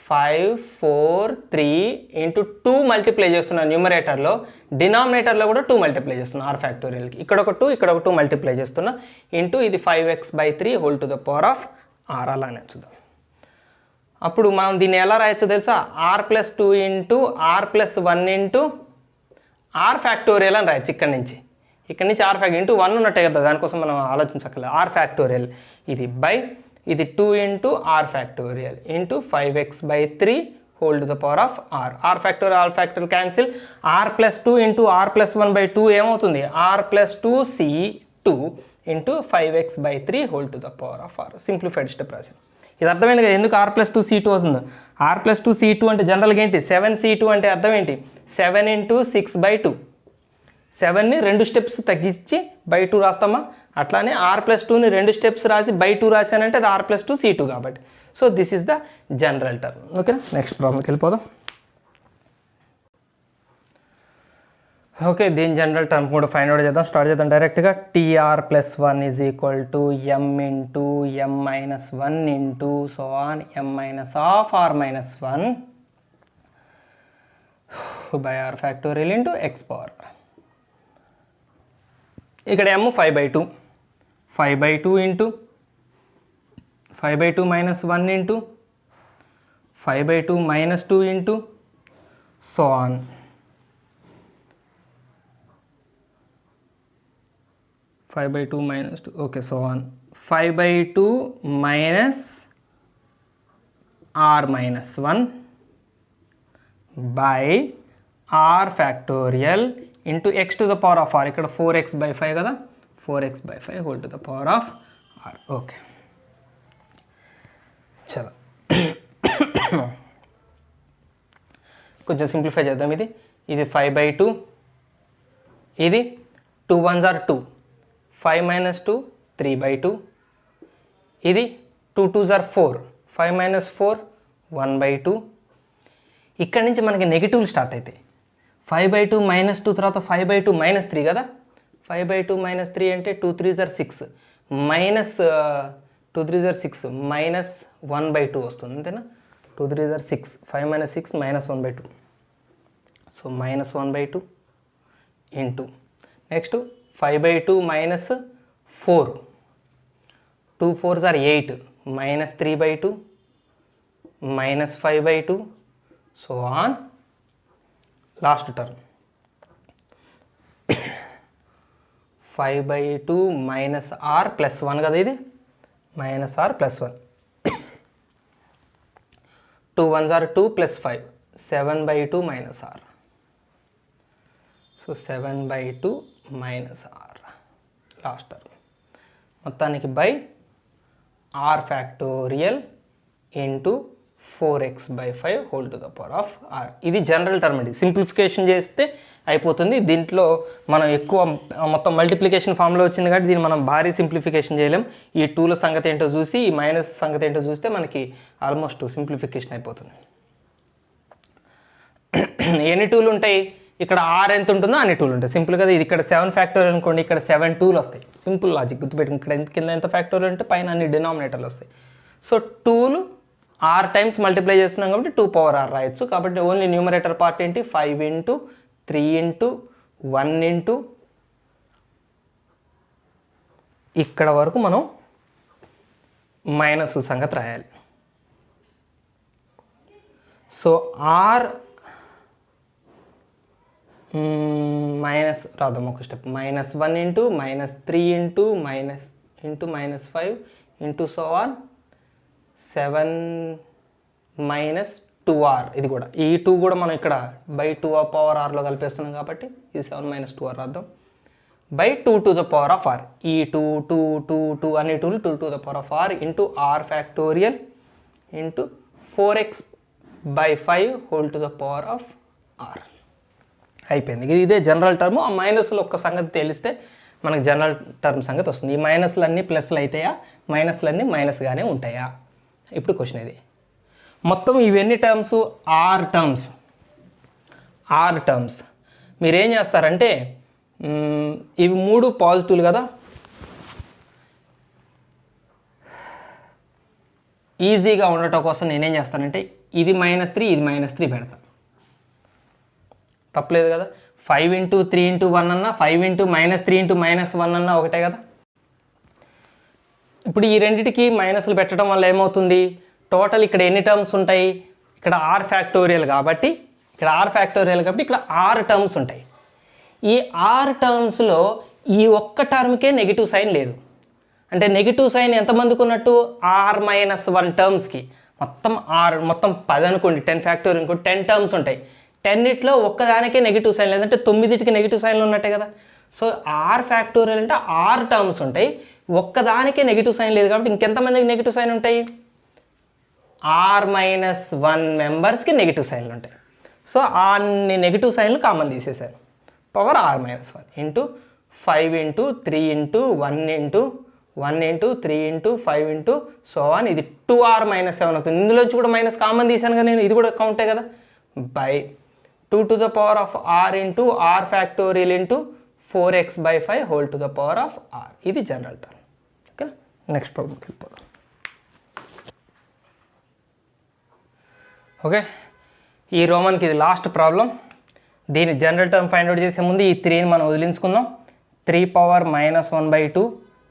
5 4 3 into 2 multiply చేస్తున్నాను న్యూమరేటర్లో, డినామినేటర్లో కూడా 2 మల్టిప్లై చేస్తున్నా r ఫ్యాక్టోరియల్కి. ఇక్కడ ఒక 2 ఇక్కడ ఒక 2 మల్టిప్లై చేస్తున్నా ఇంటూ ఇది 5x/3 whole to the power of r. అలానే చూద్దాం. అప్పుడు మనం దీన్ని ఎలా రాయొచ్చో తెలుసా, r + 2 into r + 1 into r factorial అని రాయొచ్చు. ఇక్కడ నుంచి r ఫ్యాక్టోరియల్ ఇంటూ 1 ఉన్నట్టే కదా, దానికోసం మనం ఆలోచించక్కర్లేదు. r ఫ్యాక్టోరియల్ ఇది బై ఇది 2 into r factorial into 5x/3 whole to the power of r. r factorial cancel, r + 2 into r + 1/2 ఏమవుతుంది, r + 2c2 into 5x/3 whole to the power of r. Simplified step రాశాను. ఇది అర్థమైంది కదా ఎందుకు r + 2c2 అవుతుందో. r + 2c2 అంటే జనరల్గా ఏంటి, 7c2 అంటే అర్థం ఏంటి, 7 × 6/2. 7ని 2 స్టెప్స్ తగ్గించి /2 రాస్తామా, అట్లానే r + 2ని 2 స్టెప్స్ రాసి /2 రాశానంటే అది r + 2c2 కాబట్టి. So this is the general term. ఓకేనా, నెక్స్ట్ ప్రాబ్లంకి వెళ్ళిపోదాం. ఓకే, దీని జనరల్ టర్మ్ కూడా ఫైండ్ అవుట్ చేద్దాం. స్టార్ట్ చేద్దాం డైరెక్ట్గా. tr + 1 = m × m - 1 into so on m - r - 1 by r factorial into x power. ఇక్కడ m 5/2, 5/2 into 5/2 - 1 into 5/2 - 2 into so on 5/2 - 2. Okay, so on 5/2 - r - 1 by r factorial into x to the power of r. ఇక్కడ 4x/5 కదా, 4x/5 whole to the power of r. Okay, చలో కొంచెం simplify చేద్దాం. ఇది 5/2, ఇది 2 1s are 2, 5 - 2 3/2, ఇది 2 2s are 4, 5 - 4 1/2. ఇక్కడ నుంచి మనకి నెగిటివ్లు స్టార్ట్ అవుతాయి. 5/2 - 2 తర్వాత 5/2 - 3 కదా. 5/2 - 3 అంటే 2 3s are 6 minus 2 3s are 6 minus 1/2 వస్తుంది అంతేనా. 2 3s are 6, 5 - 6 -1/2. So -1/2 into next 5/2 - 4, 2 4s are 8 -3/2 -5/2 so on last term 5/2 - r + 1 కదా, ఇది -r + 1. 2 1s are 2 + 5 7/2 - r. So 7/2 - r last term. మొత్తానికి by r factorial into 4x/5 whole to the power of r. ఇది general term అండి. Simplification చేస్తే అయిపోతుంది. దీంట్లో మనం ఎక్కువ మొత్తం మల్టిప్లికేషన్ ఫామ్లో వచ్చింది కాబట్టి దీన్ని మనం భారీ సింప్లిఫికేషన్ చేయలేం. ఈ 2ల సంగతి ఏంటో చూసి ఈ మైనస్ సంగతి ఏంటో చూస్తే మనకి ఆల్మోస్ట్ సింప్లిఫికేషన్ అయిపోతుంది. ఎన్ని 2లు ఉంటాయి? ఇక్కడ r ఎంత ఉంటుందో అన్ని 2లు ఉంటాయి. సింపుల్ కదా. ఇది ఇక్కడ 7 ఫ్యాక్టోరియల్ అనుకోండి, ఇక్కడ 7 2లు వస్తాయి. సింపుల్ లాజిక్ గుర్తుపెట్టుకుని ఇక్కడ కింద ఎంత ఫ్యాక్టోరియల్ అంటే పైన అన్ని డినామినేటర్లు వస్తాయి. సో 2లు r టైమ్స్ మల్టిప్లై చేస్తున్నాం కాబట్టి 2 పవర్ r రాయొచ్చు. కాబట్టి ఓన్లీ న్యూమరేటర్ పార్ట్ ఏంటి? 5 ఇంటూ 3 ఇంటూ 1 ఇంటూ ఇక్కడ వరకు మనం మైనస్ సంగతి రాయాలి. సో r మైనస్ రాద్దాం ఒక step. -1 into -3 into -5 into so on 7 minus 2r. ఇది కూడా ఈ 2 కూడా మనం ఇక్కడ బై 2 పవర్ rలో కలిపేస్తున్నాం కాబట్టి ఇది 7 మైనస్ 2r రాద్దాం. By 2 to the power of r. ఈ 2 2 2 2 అన్ని 2లు 2 to the power of r into r factorial into 4x/5 whole to the power of r. అయిపోయింది. ఇదే జనరల్ టర్మ్. ఆ మైనస్లో ఒక్క సంగతి తెలిస్తే మనకు జనరల్ టర్మ్ సంగతి వస్తుంది. ఈ మైనస్లన్నీ ప్లస్లు అవుతాయా, మైనస్లన్నీ మైనస్గానే ఉంటాయా? ఇప్పుడు క్వశ్చన్ ఇది. మొత్తం ఇవన్నీ టర్మ్స్ ఆర్ టర్మ్స్. మీరు ఏం చేస్తారంటే ఇవి 3 పాజిటివ్లు కదా, ఈజీగా ఉండటం కోసం నేనేం చేస్తానంటే ఇది -3 ఇది -3 పెడతాను. తప్పలేదు కదా. 5 ఇంటూ 3 ఇంటూ 1 అన్నా 5 ఇంటూ -3 ఇంటూ -1 అన్నా ఒకటే కదా. ఇప్పుడు ఈ రెండింటికి మైనస్లు పెట్టడం వల్ల ఏమవుతుంది? టోటల్ ఇక్కడ ఎన్ని టర్మ్స్ ఉంటాయి? ఇక్కడ r ఫ్యాక్టోరియల్ కాబట్టి ఇక్కడ r టర్మ్స్ ఉంటాయి. ఈ r టర్మ్స్లో ఈ ఒక్క టర్మ్కే నెగిటివ్ సైన్ లేదు. అంటే నెగిటివ్ సైన్ ఎంతమందికి ఉన్నట్టు? r-1 టర్మ్స్కి. మొత్తం 10 అనుకోండి, 10 ఫ్యాక్టోరియల్ అనుకోండి, 10 టర్మ్స్ ఉంటాయి. 10 ఒక్కదానికే నెగిటివ్ సైన్ లేదంటే 9కి నెగిటివ్ సైన్లు ఉన్నట్టే కదా. సో r ఫ్యాక్టోరియల్ అంటే r టర్మ్స్ ఉంటాయి, ఒక్కదానికే నెగిటివ్ సైన్ లేదు కాబట్టి ఇంకెంతమందికి నెగిటివ్ సైన్ ఉంటాయి? r-1 మెంబర్స్కి నెగిటివ్ సైన్లు ఉంటాయి. సో అన్ని నెగిటివ్ సైన్లు కామన్ తీసేశాను. Power r-1 into 5 into 3 into 1 into 3 into 5 into so on. ఇది 2r-7 అవుతుంది. ఇందులోంచి కూడా మైనస్ కామన్ తీశాను కదా నేను, ఇది కూడా కౌంటే కదా. By 2 to the power of r into r factorial into 4x/5 whole to the power of r. ఇది జనరల్ టర్మ్. ఓకే, నెక్స్ట్ ప్రాబ్లంకి వెళ్ళిపోదాం. ఓకే, ఈ రోమన్కి ఇది లాస్ట్ ప్రాబ్లం. దీని జనరల్ టర్మ్ ఫైండ్ అవుట్ చేసే ముందు ఈ 3ని మనం వదిలించుకుందాం. 3 పవర్ -1/2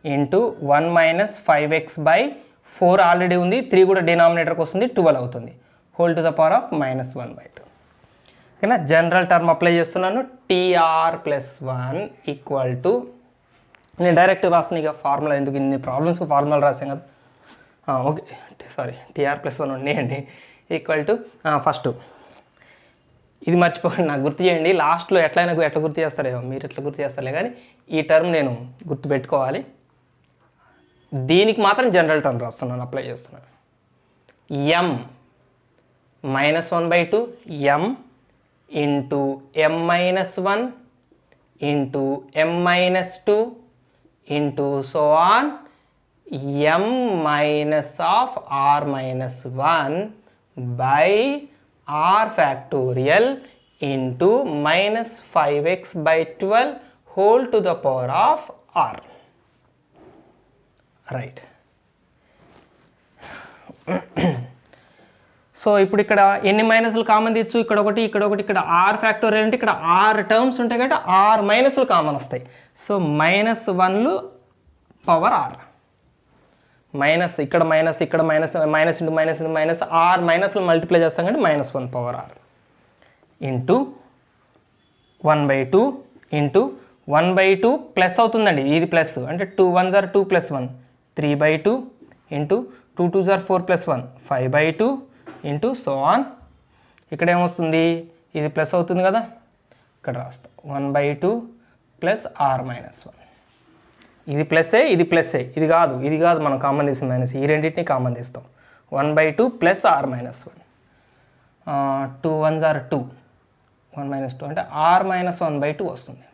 ఇంటూ 1 - 5x/4 ఆల్రెడీ ఉంది. 3 కూడా డినామినేటర్కి వస్తుంది, 12 అవుతుంది. Whole to the power of -1/2. ఓకేనా. జనరల్ టర్మ్ అప్లై చేస్తున్నాను. tr+1 ఈక్వల్ టు, నేను డైరెక్ట్ రాస్తాను ఇక ఫార్ములా, ఎందుకు ఇన్ని ప్రాబ్లమ్స్కి ఫార్ములా రాసాం కదా. ఓకే సారీ, tr+1 ఉన్నాయండి. ఈక్వల్ టు ఫస్ట్ ఇది మర్చిపోకండి, నాకు గుర్తు చేయండి. లాస్ట్లో ఎట్లా గుర్తు చేస్తారేమో, మీరు ఎట్లా గుర్తు చేస్తారులే కానీ ఈ టర్మ్ నేను గుర్తు పెట్టుకోవాలి. దీనికి మాత్రం జనరల్ టర్మ్ రాస్తున్నాను, అప్లై చేస్తున్నాను. m-1/2 m into m-1 into m-2 into so on m minus of r-1 by r factorial into -5x/12 whole to the power of r. Right. So ఇప్పుడు ఇక్కడ ఎన్ని మైనస్లు కామన్ తెచ్చు? ఇక్కడ ఒకటి, ఇక్కడ ఒకటి, ఇక్కడ r ఫ్యాక్టోరియల్ అంటే ఇక్కడ r టర్మ్స్ ఉంటాయి కాబట్టి r మైనస్లు కామన్ వస్తాయి. సో -1లు పవర్ r, మైనస్ ఇక్కడ మైనస్, ఇక్కడ minus, minus into minus into minus, r మైనస్లు మల్టిప్లై చేస్తాం కాబట్టి -1 power r into 1/2 into 1/2 plus అవుతుందండి, ఇది ప్లస్ అంటే 2 1s are 2 + 1 3/2 into 2 2s are 4 + 1 5/2 into so on. ఇక్కడ ఏమొస్తుంది? ఇది ప్లస్ అవుతుంది కదా, ఇక్కడ రాస్తాం 1/2 ప్లస్ r-1. ఇది ప్లస్సే, ఇది ప్లస్సే, ఇది కాదు మనం కామన్ తీసిన మైనస్, ఈ రెండింటిని కామన్ తీస్తాం. 1/2 plus r minus 1. 2 1s are 2, 1 minus 2 అంటే r మైనస్ 1/2 వస్తుంది.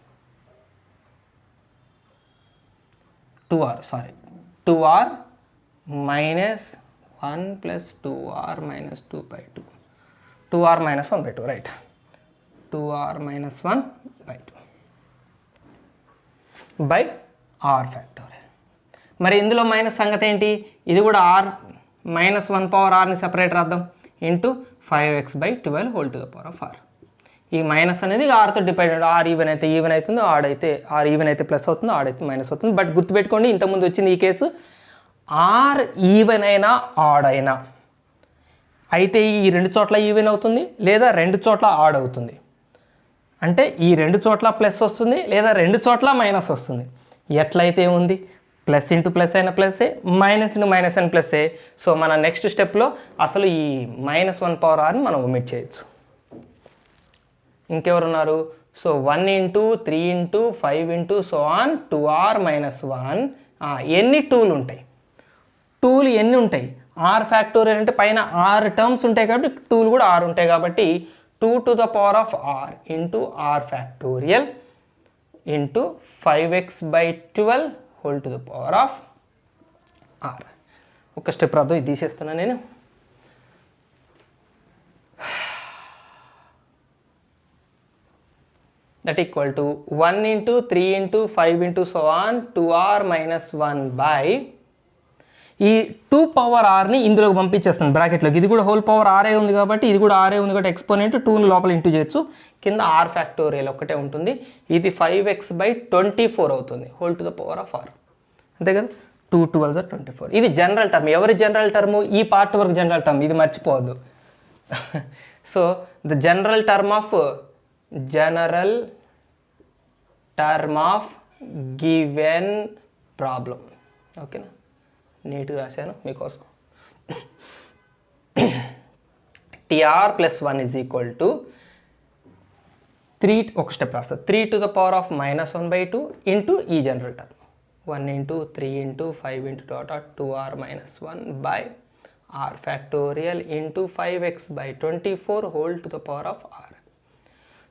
2r minus 1 plus 2r minus 2/2. 2r minus 1/2 right. 2r minus 1/2 by r factorial. మరి ఇందులో మైనస్ సంగతి ఏంటి? ఇది కూడా ఆర్ మైనస్ 1 పవర్ ఆర్ని సెపరేట్ రాద్దాం. Into 5x/12 whole to the power of r. ఈ మైనస్ అనేది ఆర్తో డిపెండెంట్. ఆర్ ఈవెన్ అయితే ఈవెన్ అవుతుంది, ఆర్ ఈవెన్ అయితే ప్లస్ అవుతుంది, ఆడైతే మైనస్ అవుతుంది. బట్ గుర్తుపెట్టుకోండి, ఇంతకుముందు వచ్చింది ఈ కేసు ఆర్ ఈవెన్ అయినా ఆడ్ అయినా అయితే ఈ 2 చోట్ల ఈవెన్ అవుతుంది, లేదా 2 చోట్ల ఆడ్ అవుతుంది. అంటే ఈ 2 చోట్ల ప్లస్ వస్తుంది, లేదా 2 చోట్ల మైనస్ వస్తుంది. ఎట్లయితే ఉంది ప్లస్ ఇంటూ ప్లస్ అయిన ప్లస్ఏ, మైనస్ ఇంటూ మైనస్ అయిన ప్లస్ఏ. సో మన నెక్స్ట్ స్టెప్లో అసలు ఈ -1 పవర్ ఆర్ని మనం ఒమిట్ చేయొచ్చు. ఇంకెవరున్నారు? So 1 into 3 into 5 into so on 2r minus 1. ఎన్ని 2లు ఉంటాయి? 2లు ఎన్ని ఉంటాయి? ఆర్ ఫ్యాక్టోరియల్ అంటే పైన 6 టర్మ్స్ ఉంటాయి కాబట్టి 2లు కూడా 6 ఉంటాయి కాబట్టి 2 to the power of r into r factorial into 5x/12 whole to the power of r. ఒక స్టెప్ రాదు, ఇది తీసేస్తున్నాను నేను. That equal to 1 into 3 into 5 into so on 2r minus 1 by ఈ 2 పవర్ ఆర్ని ఇందులోకి పంపించేస్తాను బ్రాకెట్లోకి. ఇది కూడా హోల్ పవర్ ఆరే ఉంది కాబట్టి, ఇది కూడా ఆరే ఉంది కాబట్టి ఎక్స్పోనెంట్ 2ని లోపల ఇంటూ చేయొచ్చు. కింద ఆర్ ఫ్యాక్టోరియల్ ఒక్కటే ఉంటుంది. ఇది 5x/24 అవుతుంది whole to the power of r. అంతే కదా, 2 12 24. ఇది జనరల్ టర్మ్. ఎవరి జనరల్ టర్ము? ఈ పార్ట్ వరకు జనరల్ టర్మ్, ఇది మర్చిపోవద్దు. So the general term of given problem. ఓకేనా, నీట్గా రాశాను మీకోసం. tr plus 1 is equal to 3, ఒక స్టెప్ రాస్తా, 3 to the power of -1/2 into ఈ general term 1 into 3 into 5 into 2r minus 1 by r factorial into 5x/24 whole to the power of r.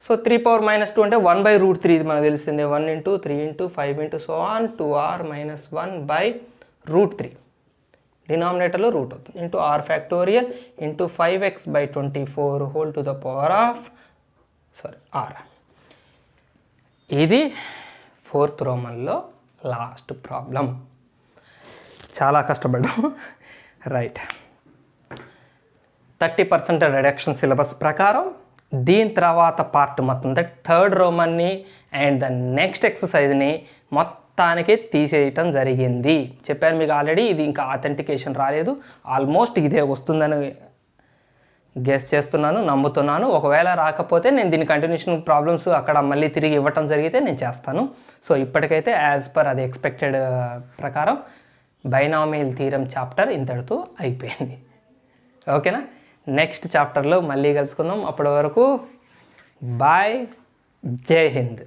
So 3 power -2 అంటే 1/√3. ఇది మనకు తెలిసిందే. 1 into 3 into 5 into so on 2r minus 1 by √3. డినామినేటర్లో root అవుతుంది. Into r factorial into 5x/24 whole to the power of r. ఇది 4th రోమన్లో last problem. చాలా కష్టపడ్డాం. Right, 30% reduction syllabus ప్రకారం దీని తర్వాత పార్ట్ మొత్తం దట్ 3rd రోమన్ని అండ్ ద నెక్స్ట్ ఎక్సర్సైజ్ని మొత్తానికి తీసేయటం జరిగింది. చెప్పాను మీకు ఆల్రెడీ, ఇది ఇంకా ఆథెంటికేషన్ రాలేదు. ఆల్మోస్ట్ ఇదే వస్తుందని గెస్ చేస్తున్నాను, నమ్ముతున్నాను. ఒకవేళ రాకపోతే నేను దీని కంటిన్యూషన్ ప్రాబ్లమ్స్ అక్కడ మళ్ళీ తిరిగి ఇవ్వటం జరిగితే నేను చేస్తాను. సో ఇప్పటికైతే యాజ్ పర్ అది ఎక్స్పెక్టెడ్ ప్రకారం బైనామియల్ థీరం చాప్టర్ ఇంతటితో అయిపోయింది. ఓకేనా, నెక్స్ట్ చాప్టర్లో మళ్ళీ కలుసుకుందాం. అప్పటి వరకు బాయ్, జై హింద్.